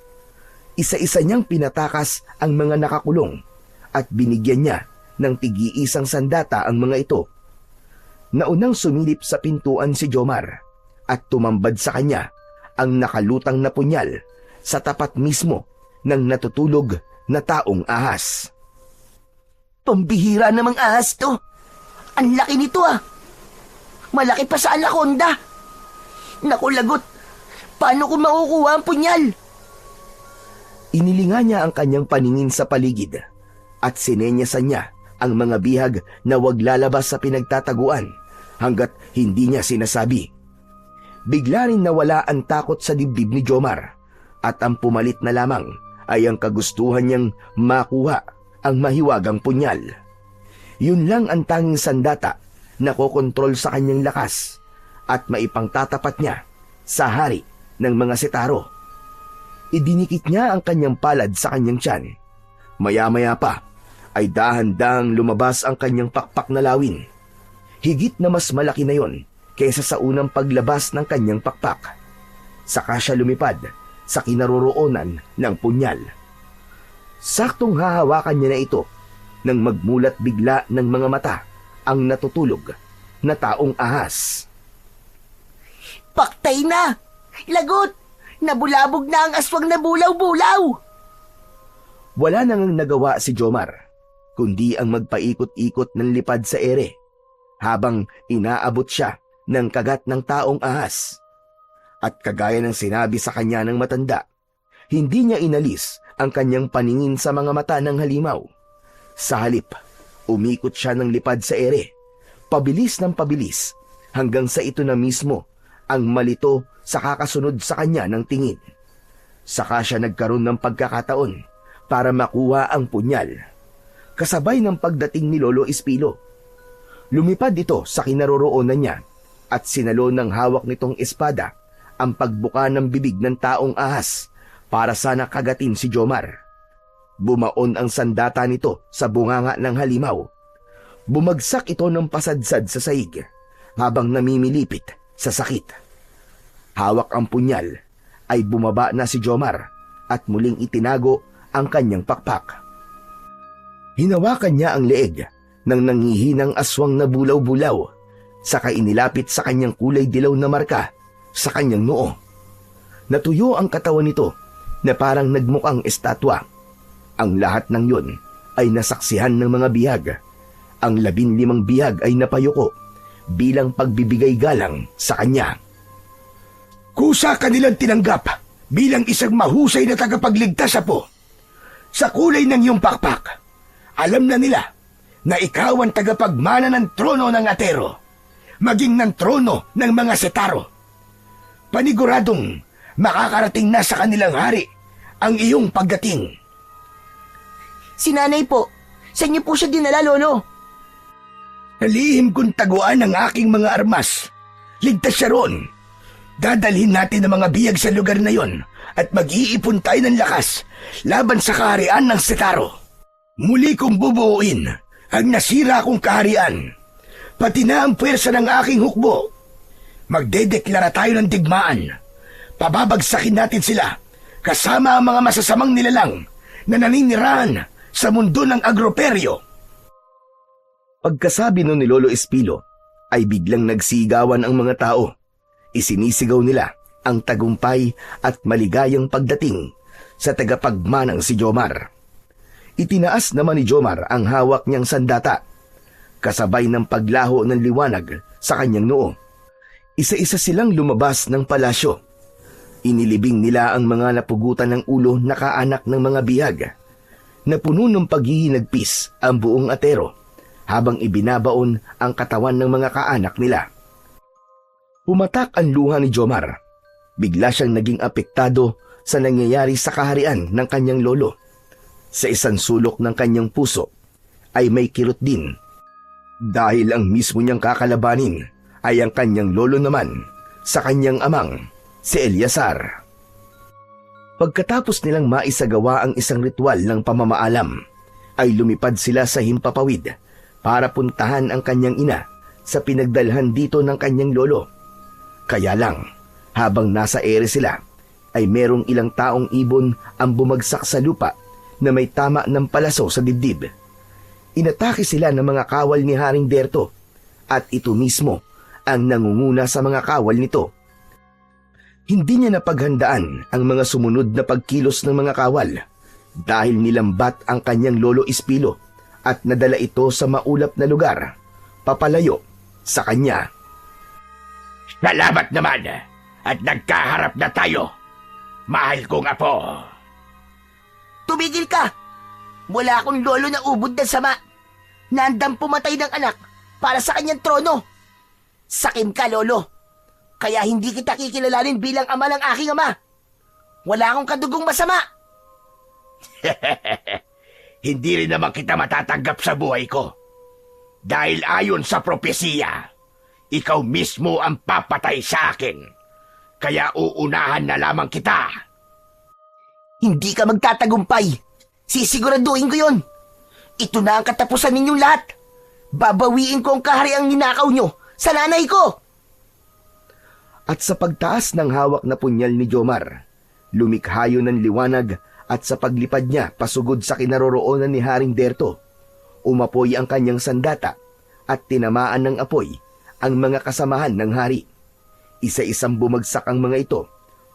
[SPEAKER 3] Isa-isa niyang pinatakas ang mga nakakulong at binigyan niya ng tig-iisang sandata ang mga ito. Naunang sumilip sa pintuan si Jomar at tumambad sa kanya ang nakalutang na punyal sa tapat mismo ng natutulog na taong ahas.
[SPEAKER 2] Pambihira namang ahas to. Ang laki nito ah. Malaki pa sa anaconda. Naku lagot, paano ko makukuha ang punyal?
[SPEAKER 3] Inilinga niya ang kanyang paningin sa paligid at sinenyasan niya ang mga bihag na wag lalabas sa pinagtataguan hanggat hindi niya sinasabi. Bigla rin nawala ang takot sa dibdib ni Jomar at ang pumalit na lamang ay ang kagustuhan niyang makuha ang mahiwagang punyal. Yun lang ang tanging sandata na kokontrol sa kanyang lakas at maipangtatapat niya sa hari ng mga sitaro. Idinikit niya ang kanyang palad sa kanyang tiyan. Maya-maya pa ay dahan-dahang lumabas ang kanyang pakpak na lawin. Higit na mas malaki na yon kaysa sa unang paglabas ng kanyang pakpak. Saka siya lumipad sa kinaroroonan ng punyal. Saktong hahawakan niya na ito nang magmulat bigla ng mga mata ang natutulog na taong ahas.
[SPEAKER 2] Paktay na! Lagot! Nabulabog na ang aswang na bulaw-bulaw!
[SPEAKER 3] Wala nang nagawa si Jomar, kundi ang magpaikot-ikot ng lipad sa ere, habang inaabot siya ng kagat ng taong ahas. At kagaya ng sinabi sa kanya ng matanda, hindi niya inalis ang kanyang paningin sa mga mata ng halimaw. Sa halip, umikot siya ng lipad sa ere, pabilis ng pabilis, hanggang sa ito na mismo ang malito sa kakasunod sa kanya ng tingin. Saka siya nagkaroon ng pagkakataon para makuha ang punyal, kasabay ng pagdating ni Lolo Espilo. Lumipad ito sa kinaroroonan niya at sinalo ng hawak nitong espada ang pagbuka ng bibig ng taong ahas para sana kagatin si Jomar. Bumaon ang sandata nito sa bunganga ng halimaw. Bumagsak ito ng pasadsad sa sahig habang namimilipit sa sakit. Hawak ang punyal ay bumaba na si Jomar at muling itinago ang kanyang pakpak. Hinawakan niya ang leeg ng nangihinang aswang na bulaw-bulaw, saka inilapit sa kanyang kulay dilaw na marka sa kanyang noo. Natuyo ang katawan nito na parang nagmukhang estatwa. Ang lahat ng yun ay nasaksihan ng mga bihag. Ang 15 bihag ay napayuko bilang pagbibigay galang sa kanya.
[SPEAKER 1] Kusa kanilang tinanggap bilang isang mahusay na tagapagligtas, Apo. Sa kulay ng iyong pakpak, alam na nila na ikaw ang tagapagmana ng trono ng Atero, maging ng trono ng mga Setaro. Paniguradong makakarating na sa kanilang hari ang iyong pagdating.
[SPEAKER 2] Si nanay po, saan niyo po siya dinala, Lolo?
[SPEAKER 1] Nalihim kong taguan ang aking mga armas. Ligtas siya roon. Dadalhin natin ang mga biyag sa lugar na yon at mag-iipon tayo ng lakas laban sa kaharian ng Setaro. Muli kong bubuuin ang nasira kong kaharian, pati na ang puwersa ng aking hukbo. Magdedeklara tayo ng digmaan. Pababagsakin natin sila kasama ang mga masasamang nilalang na naninirahan sa mundo ng agroperyo.
[SPEAKER 3] Pagkasabi nun ni Lolo Espilo, ay biglang nagsigawan ang mga tao. Isinisigaw nila ang tagumpay at maligayang pagdating sa tagapagmanang si Jomar. Itinaas naman ni Jomar ang hawak niyang sandata, kasabay ng paglaho ng liwanag sa kanyang noo. Isa-isa silang lumabas ng palasyo. Inilibing nila ang mga napugutan ng ulo na kaanak ng mga bihag. Napuno ng paghihinagpis ang buong atero habang ibinabaon ang katawan ng mga kaanak nila. Pumatak ang luha ni Jomar. Bigla siyang naging apektado sa nangyayari sa kaharian ng kanyang lolo. Sa isang sulok ng kanyang puso ay may kirot din. Dahil ang mismo niyang kakalabanin ay ang kanyang lolo naman sa kanyang amang, si Eleazar. Pagkatapos nilang maisagawa ang isang ritual ng pamamaalam, ay lumipad sila sa himpapawid para puntahan ang kanyang ina sa pinagdalhan dito ng kanyang lolo. Kaya lang, habang nasa ere sila, ay merong ilang taong ibon ang bumagsak sa lupa na may tama ng palaso sa dibdib. Inatake sila ng mga kawal ni Haring Derto at ito mismo ang nangunguna sa mga kawal nito. Hindi niya napaghandaan ang mga sumunod na pagkilos ng mga kawal dahil nilambat ang kanyang lolo Ispilo at nadala ito sa maulap na lugar, papalayo sa kanya.
[SPEAKER 1] Salamat naman at nagkaharap na tayo, mahal kong apo.
[SPEAKER 2] Tumigil ka! Wala akong lolo na ubod ng sama. Nandang pumatay ng anak para sa kanyang trono. Sakim ka, lolo. Kaya hindi kita kikilalanin bilang ama ng aking ama. Wala akong kadugong masama.
[SPEAKER 1] Hindi rin naman kita matatanggap sa buhay ko. Dahil ayon sa propesiya, ikaw mismo ang papatay sa akin. Kaya uunahan na lamang kita.
[SPEAKER 2] Hindi ka magtatagumpay. Sisiguraduhin ko yun. Ito na ang katapusan ninyong lahat. Babawiin ko ang kahariang ninakaw nyo sa nanay ko.
[SPEAKER 3] At sa pagtaas ng hawak na punyal ni Jomar, lumikhayo ng liwanag at sa paglipad niya pasugod sa kinaroroonan ni Haring Derto, umapoy ang kanyang sandata at tinamaan ng apoy ang mga kasamahan ng hari. Isa-isang bumagsak ang mga ito,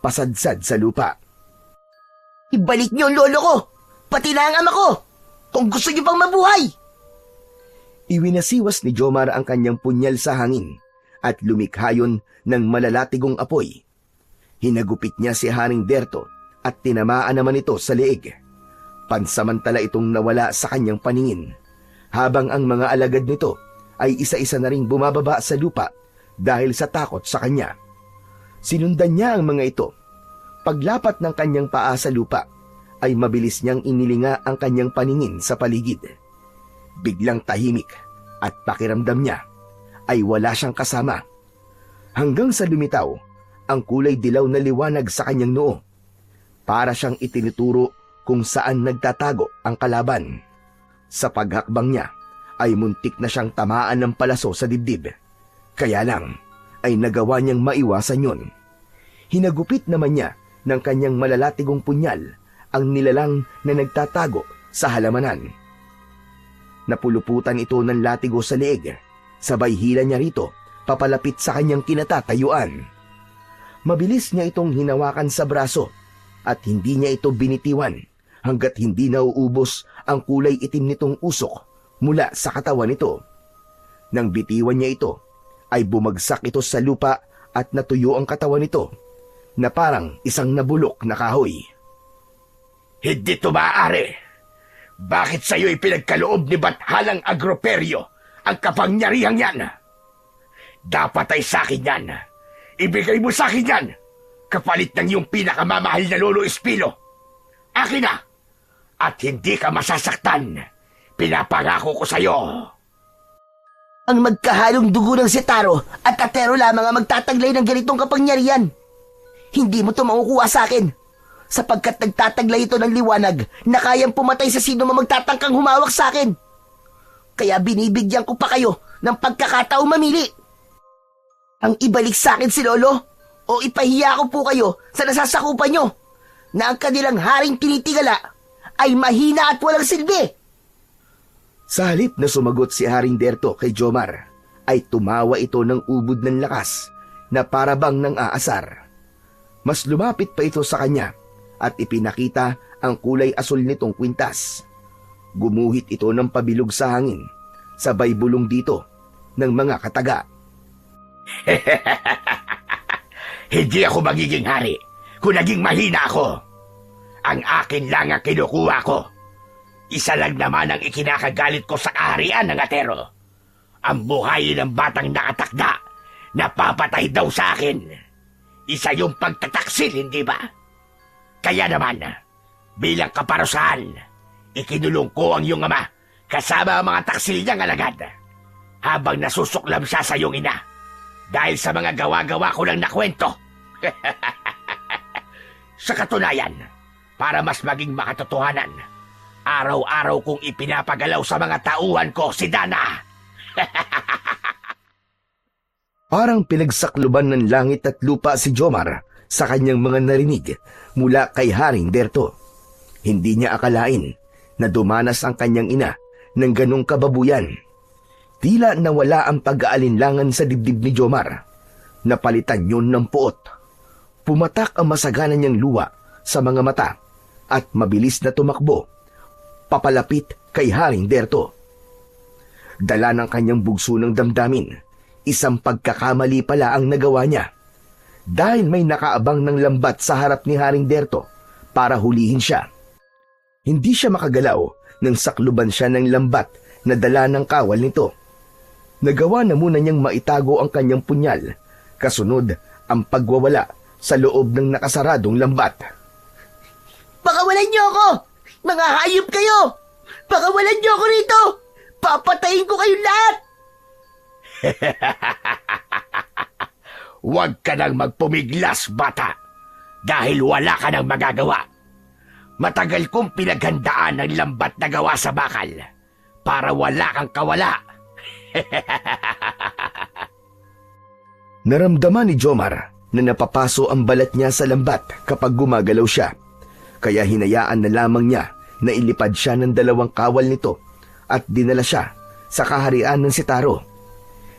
[SPEAKER 3] pasadsad sa lupa.
[SPEAKER 2] Ibalik niyo ang lolo ko, pati na ang ama ko, kung gusto niyo pang mabuhay.
[SPEAKER 3] Iwinasiwas ni Jomar ang kanyang punyal sa hangin at lumikhayon ng malalatigong apoy. Hinagupit niya si Haring Derto at tinamaan naman ito sa leeg. Pansamantala itong nawala sa kanyang paningin, habang ang mga alagad nito ay isa-isa na ring bumababa sa lupa dahil sa takot sa kanya. Sinundan niya ang mga ito. Paglapat ng kanyang paa sa lupa, ay mabilis niyang inilinga ang kanyang paningin sa paligid. Biglang tahimik at pakiramdam niya ay wala siyang kasama. Hanggang sa lumitaw ang kulay dilaw na liwanag sa kanyang noo. Para siyang itinuturo kung saan nagtatago ang kalaban. Sa paghakbang niya ay muntik na siyang tamaan ng palaso sa dibdib. Kaya lang ay nagawa niyang maiwasan yun. Hinagupit naman niya ng kanyang malalatigong punyal ang nilalang na nagtatago sa halamanan. Napuluputan ito ng latigo sa leeg, sabay hila niya rito papalapit sa kanyang kinatatayuan. Mabilis niya itong hinawakan sa braso at hindi niya ito binitiwan hanggat hindi nauubos ang kulay itim nitong usok mula sa katawan nito. Nang bitiwan niya ito, ay bumagsak ito sa lupa at natuyo ang katawan nito na parang isang nabulok na kahoy.
[SPEAKER 1] Hindi ito maaari. Bakit sa iyo ipinagkaloob ni Bathalang Agroperyo ang kapangyarihang yan? Dapat ay sa akin yan. Ibigay mo sa akin yan, kapalit ng iyong pinakamamahal na lolo Ispilo. Akin na, at hindi ka masasaktan. Pinapangako ko sa iyo.
[SPEAKER 2] Ang magkahalong dugo ng Setaro at Atero lamang ang magtataglay ng ganitong kapangyarihan. Hindi mo ito makukuha sa akin, sapagkat nagtataglay ito ng liwanag na kayang pumatay sa sino man magtatangkang humawak sa akin. Kaya binibigyan ko pa kayo ng pagkakataong mamili. Ang ibalik sa akin si Lolo o ipahiya ko po kayo sa nasasakupan nyo na ang kanilang haring tinitigala ay mahina at walang silbi.
[SPEAKER 3] Sa halip na sumagot si Haring Derto kay Jomar, ay tumawa ito ng ubod ng lakas na parabang ng aasar. Mas lumapit pa ito sa kanya at ipinakita ang kulay asul nitong kwintas. Gumuhit ito ng pabilog sa hangin, sabay bulong dito ng mga kataga.
[SPEAKER 1] Hindi ako magiging hari kung naging mahina ako. Ang akin lang ang kinukuha ko. Isa lang naman ang ikinakagalit ko sa kaharian ng Atero. Ang buhay ng batang nakatakda na papatay daw sa akin. Isa yung pagtataksil, hindi ba? Kaya naman, bilang kaparusahan, ikinulong ko ang iyong ama kasama ang mga taksil niyang alagad habang nasusuklam siya sa iyong ina dahil sa mga gawa-gawa ko lang nakwento. Sa katunayan, para mas maging makatotohanan, araw-araw kong ipinapagalaw sa mga tauhan ko si Dana.
[SPEAKER 3] Parang pinagsakluban ng langit at lupa si Jomar sa kanyang mga narinig mula kay Haring Derto. Hindi niya akalain na dumanas ang kanyang ina ng ganong kababuyan. Tila nawala ang pag-aalinlangan sa dibdib ni Jomar. Napalitan yun ng puot. Pumatak ang masagana niyang luha sa mga mata at mabilis na tumakbo papalapit kay Haring Derto. Dala ng kanyang bugso ng damdamin. Isang pagkakamali pala ang nagawa niya. Dahil may nakaabang ng lambat sa harap ni Haring Derto para hulihin siya. Hindi siya makagalaw nang sakluban siya ng lambat na dala ng kawal nito. Nagawa na muna niyang maitago ang kanyang punyal. Kasunod ang pagwawala sa loob ng nakasaradong lambat.
[SPEAKER 2] Pakawalan niyo ako! Mga hayop kayo! Pakawalan niyo ako rito! Papatayin ko kayong lahat!
[SPEAKER 1] Huwag ka nang magpumiglas, bata, dahil wala ka nang magagawa. Matagal kong pinaghandaan ang lambat na gawa sa bakal para wala kang kawala.
[SPEAKER 3] Naramdaman ni Jomar na napapaso ang balat niya sa lambat kapag gumagalaw siya. Kaya hinayaan na lamang niya na ilipad siya ng 2 kawal nito at dinala siya sa kaharian ng Sitaro.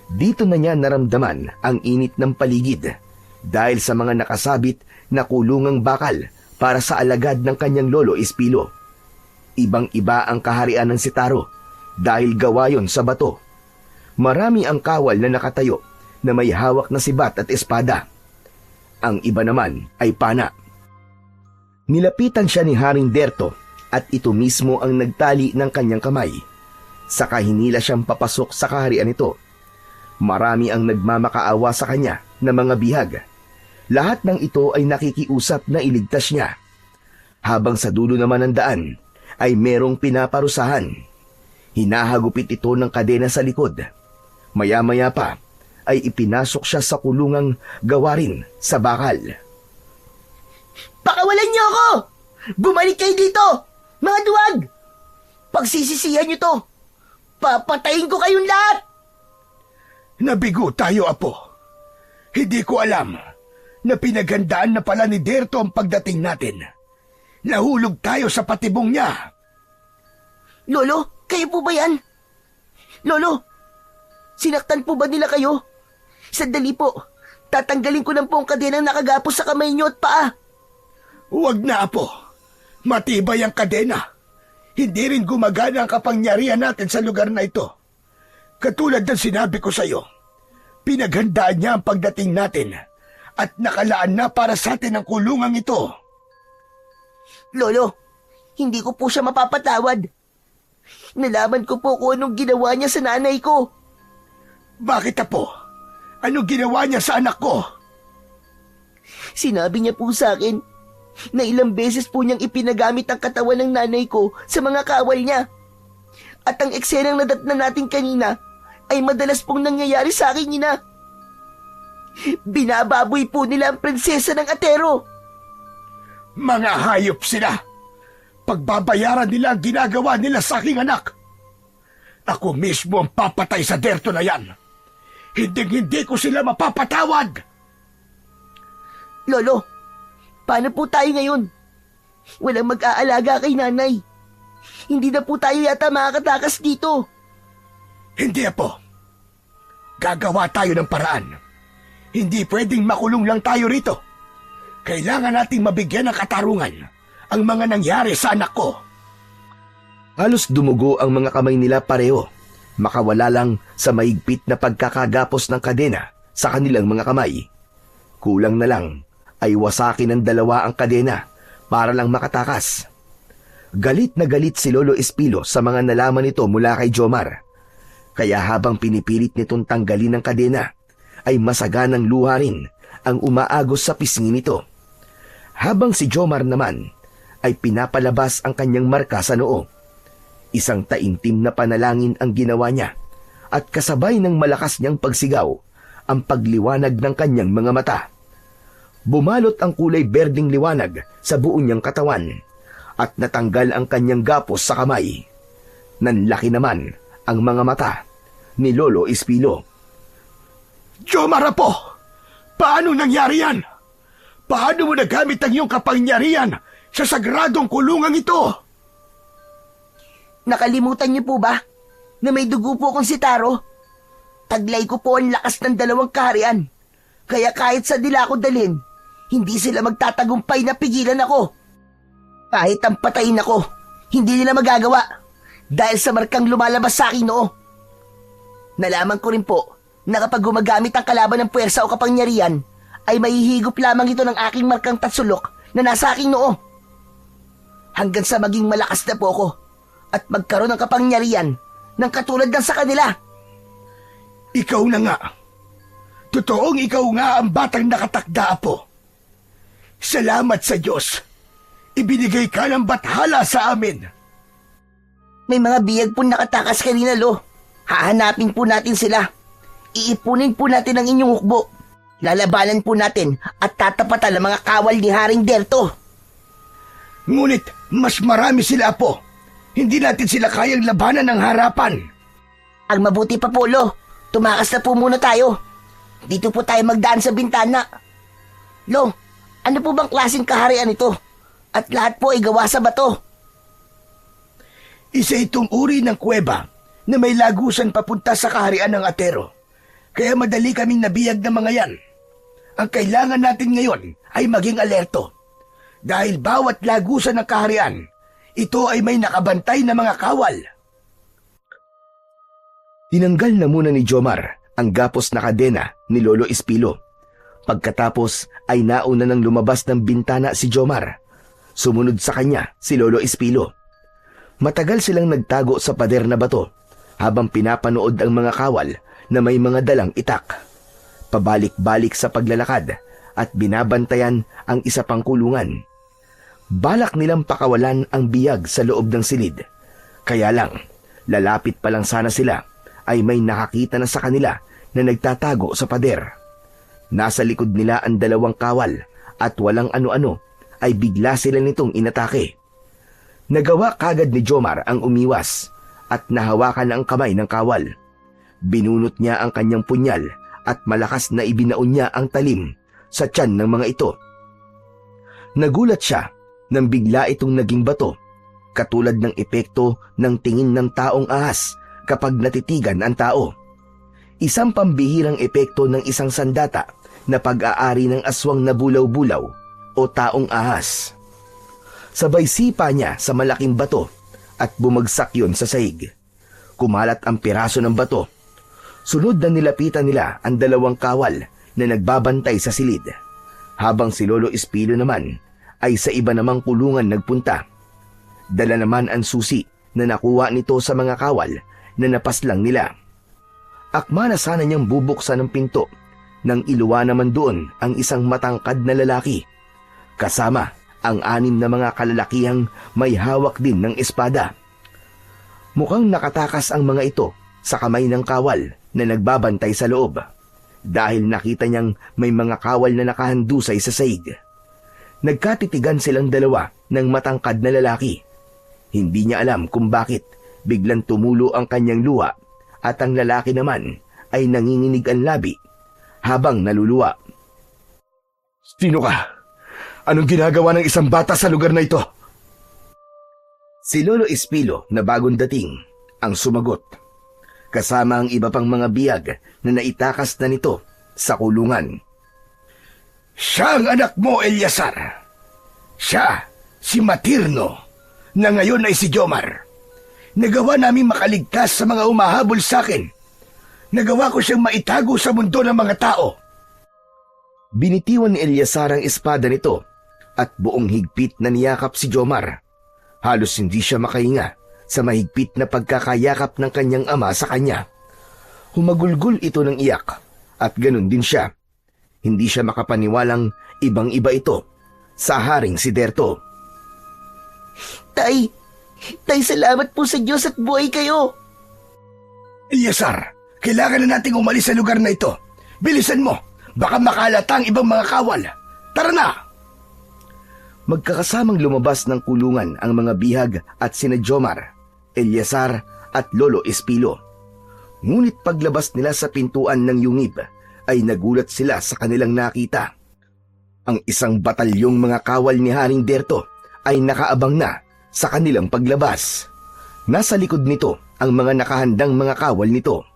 [SPEAKER 3] Dito na niya naramdaman ang init ng paligid dahil sa mga nakasabit na kulungang bakal para sa alagad ng kanyang lolo Espilo. Ibang-iba ang kaharian ng Sitaro dahil gawa yon sa bato. Marami ang kawal na nakatayo na may hawak na sibat at espada. Ang iba naman ay pana. Nilapitan siya ni Haring Derto at ito mismo ang nagtali ng kanyang kamay. Saka hinila siyang papasok sa kaharian nito. Marami ang nagmamakaawa sa kanya na mga bihag. Lahat ng ito ay nakikiusap na iligtas niya. Habang sa dulo naman ng daan ay merong pinaparusahan. Hinahagupit ito ng kadena sa likod. Maya-maya pa ay ipinasok siya sa kulungang gawa rin sa bakal.
[SPEAKER 2] Pakawalan niyo ako! Bumalik kayo dito! Mga duwag! Pagsisisihan niyo to! Papatayin ko kayong lahat!
[SPEAKER 1] Nabigo tayo, Apo. Hindi ko alam na pinaghandaan na pala ni Derto ang pagdating natin. Nahulog tayo sa patibong niya.
[SPEAKER 2] Lolo, kayo po ba yan? Lolo, sinaktan po ba nila kayo? Sandali po, tatanggalin ko lang po ang kadenang nakagapos sa kamay niyo at paa.
[SPEAKER 1] Huwag na, Apo. Matibay ang kadena. Hindi rin gumagana ang kapangyarihan natin sa lugar na ito. Katulad ng sinabi ko sa iyo, pinaghandaan niya ang pagdating natin at nakalaan na para sa atin ang kulungang ito.
[SPEAKER 2] Lolo, hindi ko po siya mapapatawad. Nalaman ko po kung anong ginawa niya sa nanay ko.
[SPEAKER 1] Bakit, Apo? Anong ginawa niya sa anak ko?
[SPEAKER 2] Sinabi niya po sa akin na ilang beses po niyang ipinagamit ang katawan ng nanay ko sa mga kawal niya. At ang eksenang nadatnan natin kanina ay madalas pong nangyayari sa aking ina. Binababoy po nila ang prinsesa ng Atero.
[SPEAKER 1] Mga hayop sila. Pagbabayaran nila ang ginagawa nila sa aking anak. Ako mismo ang papatay sa Derto na yan. Hindi ko sila mapapatawad.
[SPEAKER 2] Lolo, paano po tayo ngayon? Walang mag-aalaga kay nanay. Hindi na po tayo yata makakatakas dito.
[SPEAKER 1] Hindi, Apo. Gagawa tayo ng paraan. Hindi pwedeng makulong lang tayo rito. Kailangan nating mabigyan ng katarungan ang mga nangyari sa anak ko.
[SPEAKER 3] Halos dumugo ang mga kamay nila pareho, makawala lang sa mahigpit na pagkakagapos ng kadena sa kanilang mga kamay. Kulang na lang ay wasakin ng dalawa ang kadena para lang makatakas. Galit na galit si Lolo Espilo sa mga nalaman nito mula kay Jomar. Kaya habang pinipilit nitong tanggalin ang kadena, ay masaganang luha rin ang umaagos sa pisngi nito. Habang si Jomar naman ay pinapalabas ang kanyang marka sa noo. Isang taimtim na panalangin ang ginawa niya at kasabay ng malakas niyang pagsigaw ang pagliwanag ng kanyang mga mata. Bumalot ang kulay berdeng liwanag sa buo niyang katawan at natanggal ang kanyang gapos sa kamay. Nanlaki naman ang mga mata ni Lolo Espilo.
[SPEAKER 1] Jomar Apo! Paano nangyari yan? Paano mo nagamit ang iyong kapangyarihan sa sagradong kulungang ito?
[SPEAKER 2] Nakalimutan niyo po ba na may dugo po akong si Taro? Taglay ko po ang lakas ng dalawang kaharian. Kaya kahit sa dila ko dalhin, hindi sila magtatagumpay na pigilan ako. Kahit ang patayin ako, hindi nila magagawa dahil sa markang lumalabas sa akin noo. Nalaman ko rin po na kapag gumagamit ang kalaban ng puwersa o kapangyarihan, ay mahihigop lamang ito ng aking markang tatsulok na nasa aking noo. Hanggang sa maging malakas na po ako at magkaroon ng kapangyarihan ng katulad ng sa kanila.
[SPEAKER 1] Ikaw na nga. Totoong ikaw nga ang batang nakatakda, Apo. Salamat sa Diyos. Ibinigay ka ng bathala sa amin.
[SPEAKER 2] May mga biyag po nakatakas kanina, Lo. Hahanapin po natin sila. Iipunin po natin ang inyong hukbo. Lalabanan po natin at tatapatan ang mga kawal ni Haring Derto.
[SPEAKER 1] Ngunit mas marami sila, Apo. Hindi natin sila kayang labanan ng harapan.
[SPEAKER 2] Ang mabuti pa po, Lo, tumakas na po muna tayo. Dito po tayo magdaan sa bintana. Lo, ano po bang klaseng kaharian ito? At lahat po ay gawa sa bato.
[SPEAKER 1] Isa itong uri ng kuweba na may lagusan papunta sa kaharian ng Atero. Kaya madali kaming nabiyag ng mga yan. Ang kailangan natin ngayon ay maging alerto. Dahil bawat lagusan ng kaharian, ito ay may nakabantay na mga kawal.
[SPEAKER 3] Tinanggal na muna ni Jomar ang gapos na kadena ni Lolo Espilo. Pagkatapos ay nauna nang lumabas ng bintana si Jomar. Sumunod sa kanya si Lolo Espilo. Matagal silang nagtago sa pader na bato habang pinapanood ang mga kawal na may mga dalang itak. Pabalik-balik sa paglalakad at binabantayan ang isa pang kulungan. Balak nilang pakawalan ang biyag sa loob ng silid. Kaya lang, lalapit pa lang sana sila ay may nakakita na sa kanila na nagtatago sa pader. Nasa likod nila ang dalawang kawal at walang ano-ano ay bigla sila nitong inatake. Nagawa kagad ni Jomar ang umiwas at nahawakan ang kamay ng kawal. Binunot niya ang kanyang punyal at malakas na ibinaon niya ang talim sa tiyan ng mga ito. Nagulat siya nang bigla itong naging bato, katulad ng epekto ng tingin ng taong ahas kapag natitigan ang tao. Isang pambihirang epekto ng isang sandata na pag-aari ng aswang na bulaw-bulaw o taong ahas. Sabay sipa niya sa malaking bato at bumagsak yon sa sahig. Kumalat ang piraso ng bato. Sunod na nilapitan nila ang dalawang kawal na nagbabantay sa silid, habang si Lolo Espilo naman ay sa iba namang kulungan nagpunta. Dala naman ang susi na nakuha nito sa mga kawal na napaslang nila. Akma na sana niyang bubuksan ang pinto nang iluwa naman doon ang isang matangkad na lalaki, kasama ang 6 na mga kalalakihang may hawak din ng espada. Mukhang nakatakas ang mga ito sa kamay ng kawal na nagbabantay sa loob, dahil nakita niyang may mga kawal na nakahandusay sa sahig. Nagkatitigan silang dalawa ng matangkad na lalaki. Hindi niya alam kung bakit biglang tumulo ang kanyang luha at ang lalaki naman ay nanginginig ang labi habang naluluwa.
[SPEAKER 4] Sino ka? Anong ginagawa ng isang bata sa lugar na ito?
[SPEAKER 3] Si Lolo Espilo na bagong dating ang sumagot, kasama ang iba pang mga biyag na naitakas na nito sa kulungan.
[SPEAKER 1] Siya ang anak mo, Eliasar. Siya, si Matirno, na ngayon ay si Jomar. Nagawa namin makaligtas sa mga umahabol sa akin. Nagawa ko siyang maitago sa mundo ng mga tao.
[SPEAKER 3] Binitiwan ni Eleazar ang espada nito at buong higpit na niyakap si Jomar. Halos hindi siya makahinga sa mahigpit na pagkakayakap ng kanyang ama sa kanya. Humagulgol ito ng iyak at ganun din siya. Hindi siya makapaniwalang ibang-iba ito sa haring si Derto.
[SPEAKER 2] Tay, salamat po sa Diyos at buhay kayo.
[SPEAKER 1] Eleazar, kailangan na nating umalis sa lugar na ito. Bilisan mo, baka makalata ang ibang mga kawal. Tara na!
[SPEAKER 3] Magkakasamang lumabas ng kulungan ang mga bihag at sina Jomar, Eleazar at Lolo Espilo. Ngunit paglabas nila sa pintuan ng yungib ay nagulat sila sa kanilang nakita. Ang isang batalyong mga kawal ni Haring Derto ay nakaabang na sa kanilang paglabas. Nasa likod nito ang mga nakahandang mga kawal nito.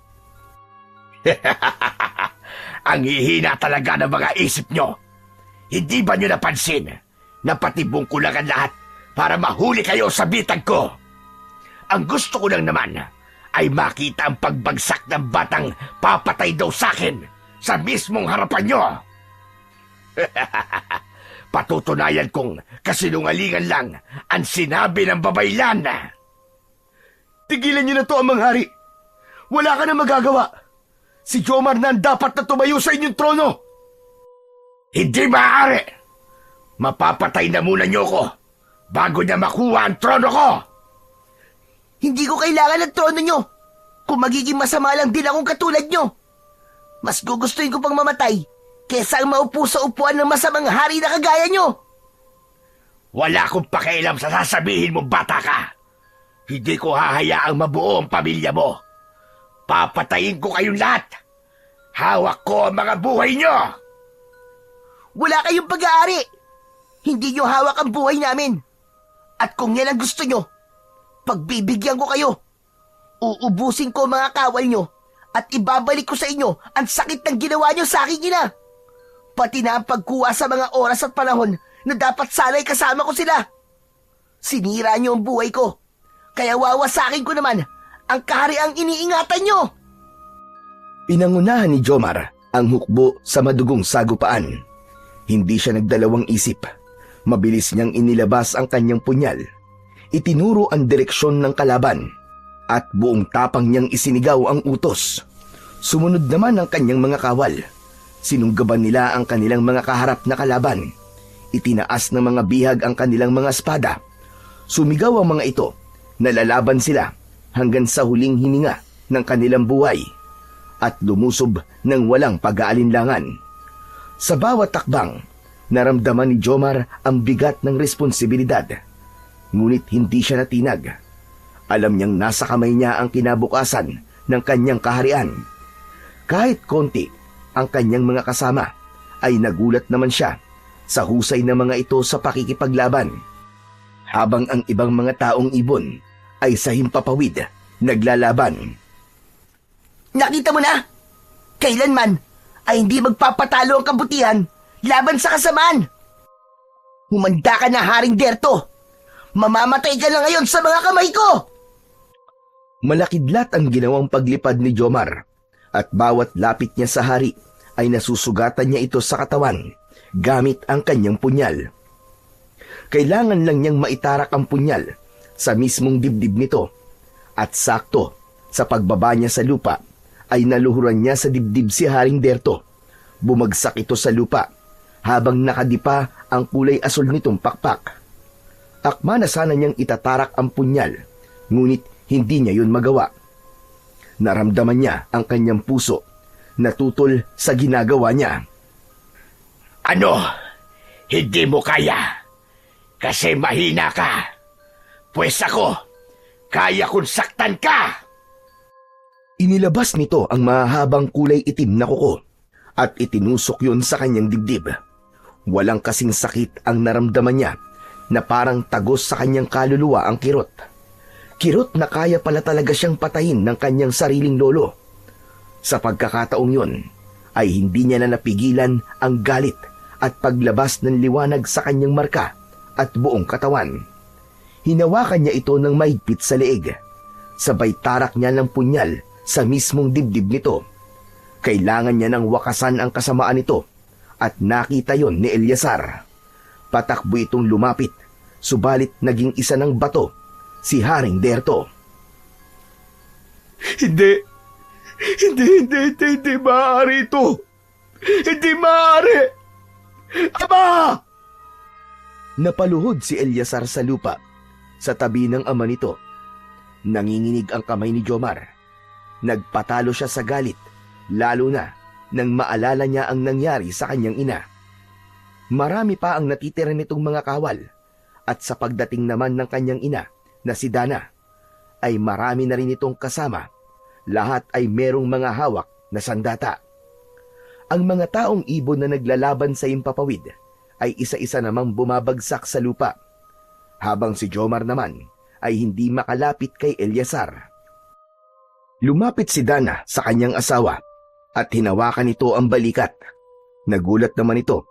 [SPEAKER 1] Ang hihina talaga ng mga isip nyo. Hindi ba nyo napansin na patibong ko lang ang lahat para mahuli kayo sa bitag ko? Ang gusto ko lang naman ay makita ang pagbagsak ng batang papatay daw sa akin sa mismong harapan nyo. Patutunayan kong kasinungalingan lang ang sinabi ng babaylan.
[SPEAKER 4] Tigilan niyo na to, Amang Hari. Wala ka na magagawa. Si Jomar na ang dapat na tumayo sa inyong trono.
[SPEAKER 1] Hindi maaari. Mapapatay na muna niyo ko bago niya makuha ang trono ko.
[SPEAKER 2] Hindi ko kailangan ng trono nyo. Kung magiging masama lang din akong katulad nyo. Mas gugustuhin ko pang mamatay kesa ang maupo sa upuan ng masamang hari na kagaya nyo.
[SPEAKER 1] Wala akong pakialam sa sasabihin mo, bata ka. Hindi ko hahayaang mabuo ang pamilya mo. Papatayin ko kayong lahat. Hawak ko ang mga buhay nyo.
[SPEAKER 2] Wala kayong pag-aari. Hindi nyo hawak ang buhay namin. At kung yan ang gusto nyo, pagbibigyan ko kayo. Uubusin ko ang mga kawal nyo at ibabalik ko sa inyo ang sakit ng ginawa nyo sa aking ina. Pati na ang pagkuha sa mga oras at panahon na dapat sana'y kasama ko sila. Sinira nyo ang buhay ko, kaya wawasakin ko naman ang kahariang iniingatan nyo.
[SPEAKER 3] Pinangunahan ni Jomar ang hukbo sa madugong sagupaan. Hindi siya nagdalawang isip. Mabilis niyang inilabas ang kanyang punyal. Itinuro ang direksyon ng kalaban at buong tapang niyang isinigaw ang utos. Sumunod naman ang kanyang mga kawal. Sinunggaban nila ang kanilang mga kaharap na kalaban. Itinaas ng mga bihag ang kanilang mga espada. Sumigaw ang mga ito na lalaban sila hanggang sa huling hininga ng kanilang buhay at lumusob ng walang pag-aalinlangan. Sa bawat takbang, naramdaman ni Jomar ang bigat ng responsibilidad. Ngunit hindi siya natinag. Alam niyang nasa kamay niya ang kinabukasan ng kanyang kaharian. Kahit konti ang kanyang mga kasama, ay nagulat naman siya sa husay ng mga ito sa pakikipaglaban. Habang ang ibang mga taong ibon ay sa himpapawid naglalaban.
[SPEAKER 2] Nakita mo na? Kailanman ay hindi magpapatalo ang kabutihan laban sa kasamaan. Humanda ka na, Haring Derto. Mamamatay ka na ngayon sa mga kamay ko.
[SPEAKER 3] Malakidlat ang ginawang paglipad ni Jomar at bawat lapit niya sa hari ay nasusugatan niya ito sa katawan gamit ang kanyang punyal. Kailangan lang niyang maitarak ang punyal sa mismong dibdib nito at sakto sa pagbaba niya sa lupa ay naluhuran niya sa dibdib si Haring Derto. Bumagsak ito sa lupa habang nakadipa ang kulay asul nitong pakpak. Akma na sana niyang itatarak ang punyal, ngunit hindi niya yun magawa. Naramdaman niya ang kanyang puso na tutol sa ginagawa niya.
[SPEAKER 1] Ano? Hindi mo kaya? Kasi mahina ka. Pwes ako, kaya kong saktan ka.
[SPEAKER 3] Inilabas nito ang mahabang kulay itim na kuko at itinusok yun sa kanyang dibdib. Walang kasing sakit ang naramdaman niya na parang tagos sa kanyang kaluluwa ang kirot. Kirot na kaya pala talaga siyang patayin ng kanyang sariling lolo. Sa pagkakataong yun, ay hindi niya na napigilan ang galit at paglabas ng liwanag sa kanyang marka at buong katawan. Hinawakan niya ito ng mahigpit sa leeg sabay tarak niya ng punyal sa mismong dibdib nito. Kailangan niya nang wakasan ang kasamaan nito at nakita yon ni Eleazar. Patakbo itong lumapit, subalit naging isa ng bato si Haring Derto.
[SPEAKER 4] Hindi maaari ito. Hindi maaari. Ama!
[SPEAKER 3] Napaluhod si Eleazar sa lupa, sa tabi ng ama nito. Nanginginig ang kamay ni Jomar. Nagpatalo siya sa galit, lalo na nang maalala niya ang nangyari sa kanyang ina. Marami pa ang natitira nitong mga kawal, at sa pagdating naman ng kanyang ina na si Dana, ay marami na rin itong kasama. Lahat ay merong mga hawak na sandata. Ang mga taong ibon na naglalaban sa Himpapawid ay isa-isa namang bumabagsak sa lupa, habang si Jomar naman ay hindi makalapit kay Eleazar. Lumapit si Dana sa kanyang asawa at hinawakan nito ang balikat. Nagulat naman ito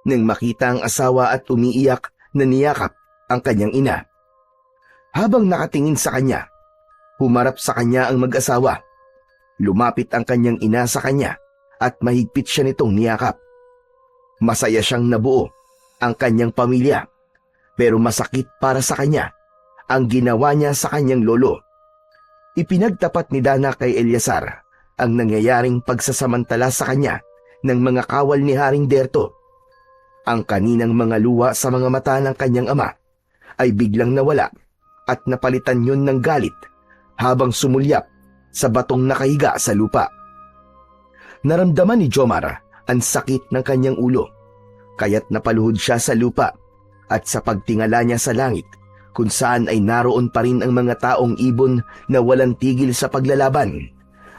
[SPEAKER 3] nang makita ang asawa at umiiyak na niyakap ang kanyang ina. Habang nakatingin sa kanya, humarap sa kanya ang mag-asawa. Lumapit ang kanyang ina sa kanya at mahigpit siya nitong niyakap. Masaya siyang nabuo ang kanyang pamilya, pero masakit para sa kanya ang ginawa niya sa kanyang lolo. Ipinagtapat ni Dana kay Eleazar ang nangyayaring pagsasamantala sa kanya ng mga kawal ni Haring Derto. Ang kaninang mga luha sa mga mata ng kanyang ama ay biglang nawala at napalitan yun ng galit habang sumulyap sa batong nakahiga sa lupa. Naramdaman ni Jomar ang sakit ng kanyang ulo, kaya't napaluhod siya sa lupa at sa pagtingala niya sa langit kung saan ay naroon pa rin ang mga taong ibon na walang tigil sa paglalaban,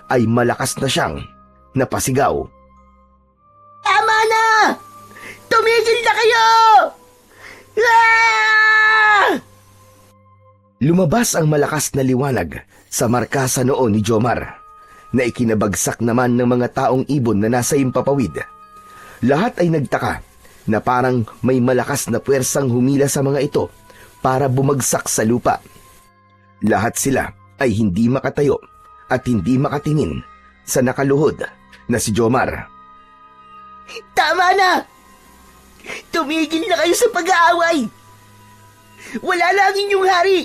[SPEAKER 3] ay malakas na siyang napasigaw.
[SPEAKER 2] Tama na! Tumigil na kayo! Ah!
[SPEAKER 3] Lumabas ang malakas na liwanag sa marka sa noo ni Jomar, na ikinabagsak naman ng mga taong ibon na nasa Himpapawid. Lahat ay nagtaka na parang may malakas na puwersang humila sa mga ito para bumagsak sa lupa. Lahat sila ay hindi makatayo at hindi makatingin sa nakaluhod na si Jomar.
[SPEAKER 2] Tama na! Tumigil na kayo sa pag-aaway! Wala lang inyong hari!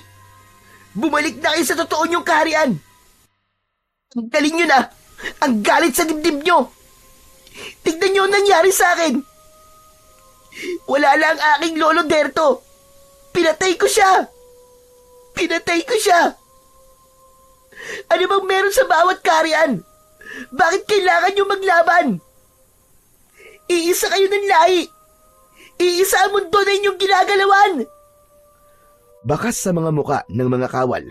[SPEAKER 2] Bumalik na kayo sa totoo niyong kaharian! Galing nyo na! Ang galit sa dibdib nyo! Tignan nyo ang nangyari sa akin! Wala lang aking lolo Derto! Pinatay ko siya! Pinatay ko siya! Ano bang meron sa bawat kaharian? Bakit kailangan nyo maglaban? Iisa kayo ng lahi! Iisa ang mundo na inyong ginagalawan!
[SPEAKER 3] Bakas sa mga muka ng mga kawal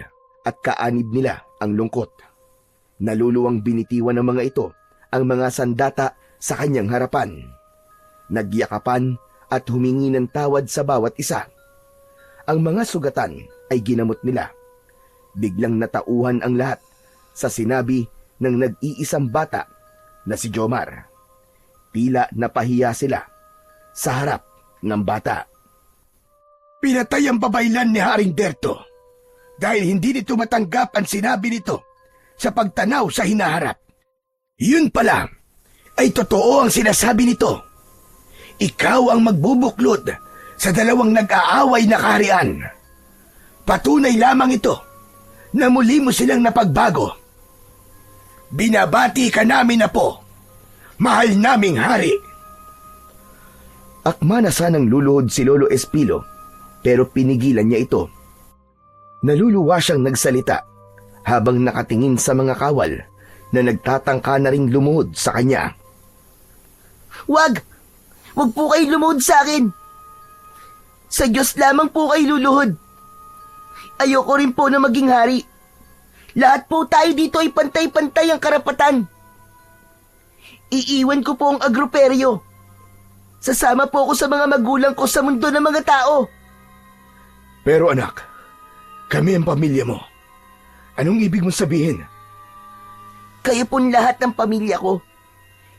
[SPEAKER 3] at kaanib nila ang lungkot. Naluluwang binitiwan ng mga ito ang mga sandata sa kanyang harapan. Nagyakapan at humingi ng tawad sa bawat isa. Ang mga sugatan ay ginamot nila. Biglang natauhan ang lahat sa sinabi ng nag-iisang bata na si Jomar. Tila napahiya sila sa harap ng bata.
[SPEAKER 1] Pinatay ang babaylan ni Haring Derto dahil hindi nito matanggap ang sinabi nito sa pagtanaw sa hinaharap. Yun pala ay totoo ang sinasabi nito. Ikaw ang magbubuklod sa dalawang nag-aaway na kaharian. Patunay lamang ito na muli mo silang napagbago. Binabati ka namin na po, mahal naming hari.
[SPEAKER 3] Akma na sanang luluhod si Lolo Espilo, pero pinigilan niya ito. Naluluwa siyang nagsalita habang nakatingin sa mga kawal na nagtatangka na ring lumuhod sa kanya.
[SPEAKER 2] Wag! Wag po kayo lumuhod sa akin! Sa Diyos lamang po kayo luluhod. Ayoko rin po na maging hari. Lahat po tayo dito ay pantay-pantay ang karapatan. Iiwan ko po ang agroperyo. Sasama po ako sa mga magulang ko sa mundo ng mga tao.
[SPEAKER 1] Pero anak, kami ang pamilya mo. Anong ibig mong sabihin?
[SPEAKER 2] Kayo pong lahat ng pamilya ko.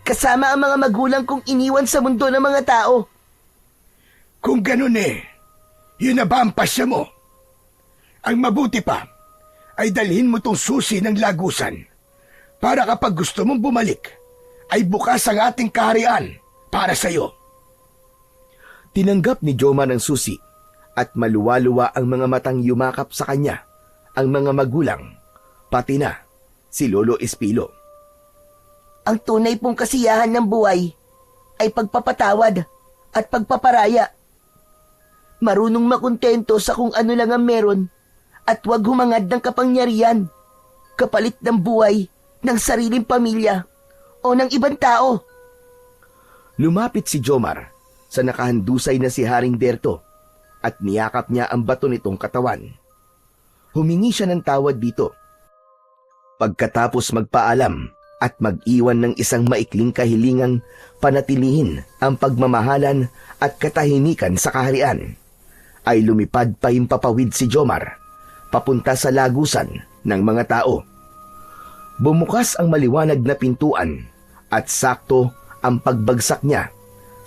[SPEAKER 2] Kasama ang mga magulang kong iniwan sa mundo ng mga tao.
[SPEAKER 1] Kung ganun yun na ba ang pasya mo? Ang mabuti pa ay dalhin mo tong susi ng lagusan para kapag gusto mong bumalik, ay bukas ang ating kaharian para sa'yo.
[SPEAKER 3] Tinanggap ni Jomar ang susi at maluwa-luwa ang mga matang yumakap sa kanya, ang mga magulang, pati na si Lolo Espilo.
[SPEAKER 2] Ang tunay pong kasiyahan ng buhay ay pagpapatawad at pagpaparaya. Marunong makontento sa kung ano lang ang meron at huwag humangad ng kapangyarihan, kapalit ng buhay ng sariling pamilya o ng ibang tao.
[SPEAKER 3] Lumapit si Jomar sa nakahandusay na si Haring Berto at niyakap niya ang bato nitong katawan. Humingi siya ng tawad dito. Pagkatapos magpaalam at mag-iwan ng isang maikling kahilingang panatilihin ang pagmamahalan at katahimikan sa kaharian, ay lumipad pa himpapawid si Jomar papunta sa lagusan ng mga tao. Bumukas ang maliwanag na pintuan at sakto ang pagbagsak niya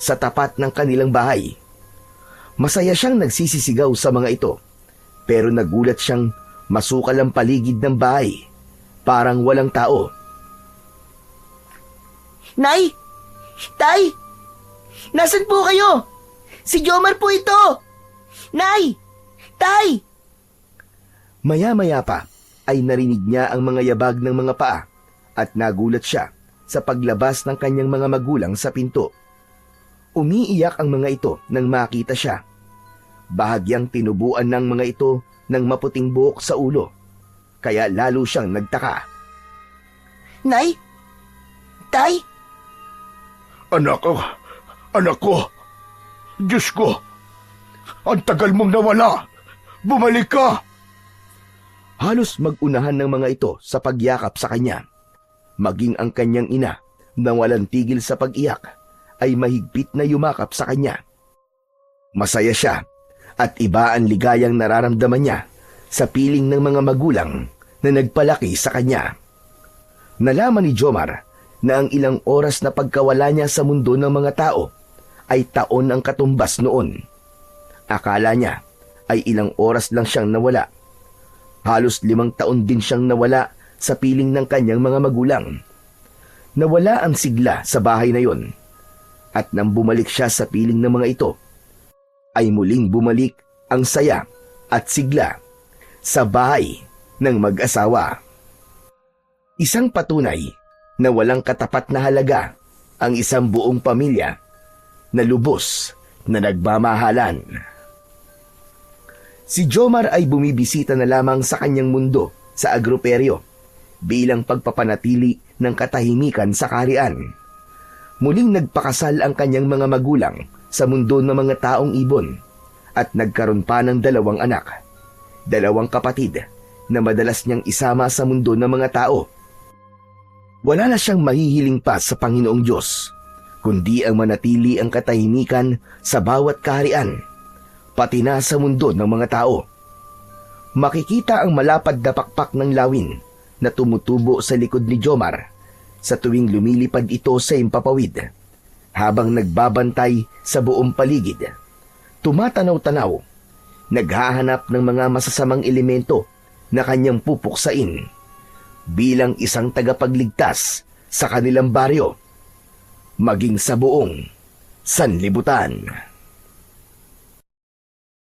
[SPEAKER 3] sa tapat ng kanilang bahay. Masaya siyang nagsisisigaw sa mga ito, pero nagulat siyang masukal ang paligid ng bahay, parang walang tao.
[SPEAKER 2] Nay! Tay! Nasaan po kayo? Si Jomar po ito! Nay! Tay!
[SPEAKER 3] Maya-maya pa ay narinig niya ang mga yabag ng mga paa at nagulat siya sa paglabas ng kanyang mga magulang sa pinto. Umiiyak ang mga ito nang makita siya. Bahagyang tinubuan ng mga ito ng maputing buhok sa ulo, kaya lalo siyang nagtaka.
[SPEAKER 2] Nay? Tay?
[SPEAKER 4] Anak ko, Diyos ko, ang tagal mong nawala. Bumalik ka!
[SPEAKER 3] Halos mag-unahan ng mga ito sa pagyakap sa kanya. Maging ang kanyang ina na walang tigil sa pag-iyak ay mahigpit na yumakap sa kanya. Masaya siya at iba ang ligayang nararamdaman niya sa piling ng mga magulang na nagpalaki sa kanya. Nalaman ni Jomar na ang ilang oras na pagkawala niya sa mundo ng mga tao ay taon ang katumbas noon. Akala niya ay ilang oras lang siyang nawala. Halos 5 taon din siyang nawala sa piling ng kanyang mga magulang. Nawala ang sigla sa bahay na yon. At nang bumalik siya sa piling ng mga ito, ay muling bumalik ang saya at sigla sa bahay ng mag-asawa. Isang patunay na walang katapat na halaga ang isang buong pamilya na lubos na nagmamahalan. Si Jomar ay bumibisita na lamang sa kanyang mundo sa agroperyo bilang pagpapanatili ng katahimikan sa kaharian. Muling nagpakasal ang kanyang mga magulang sa mundo ng mga taong ibon at nagkaroon pa ng 2 anak, 2 kapatid na madalas niyang isama sa mundo ng mga tao. Wala na siyang mahihiling pa sa Panginoong Diyos, kundi ang manatili ang katahimikan sa bawat kaharian, pati na sa mundo ng mga tao. Makikita ang malapad na pakpak ng lawin na tumutubo sa likod ni Jomar sa tuwing lumilipad ito sa himpapawid, habang nagbabantay sa buong paligid. Tumatanaw-tanaw, naghahanap ng mga masasamang elemento na kanyang pupuksain bilang isang tagapagligtas sa kanilang baryo, maging sa buong sanlibutan.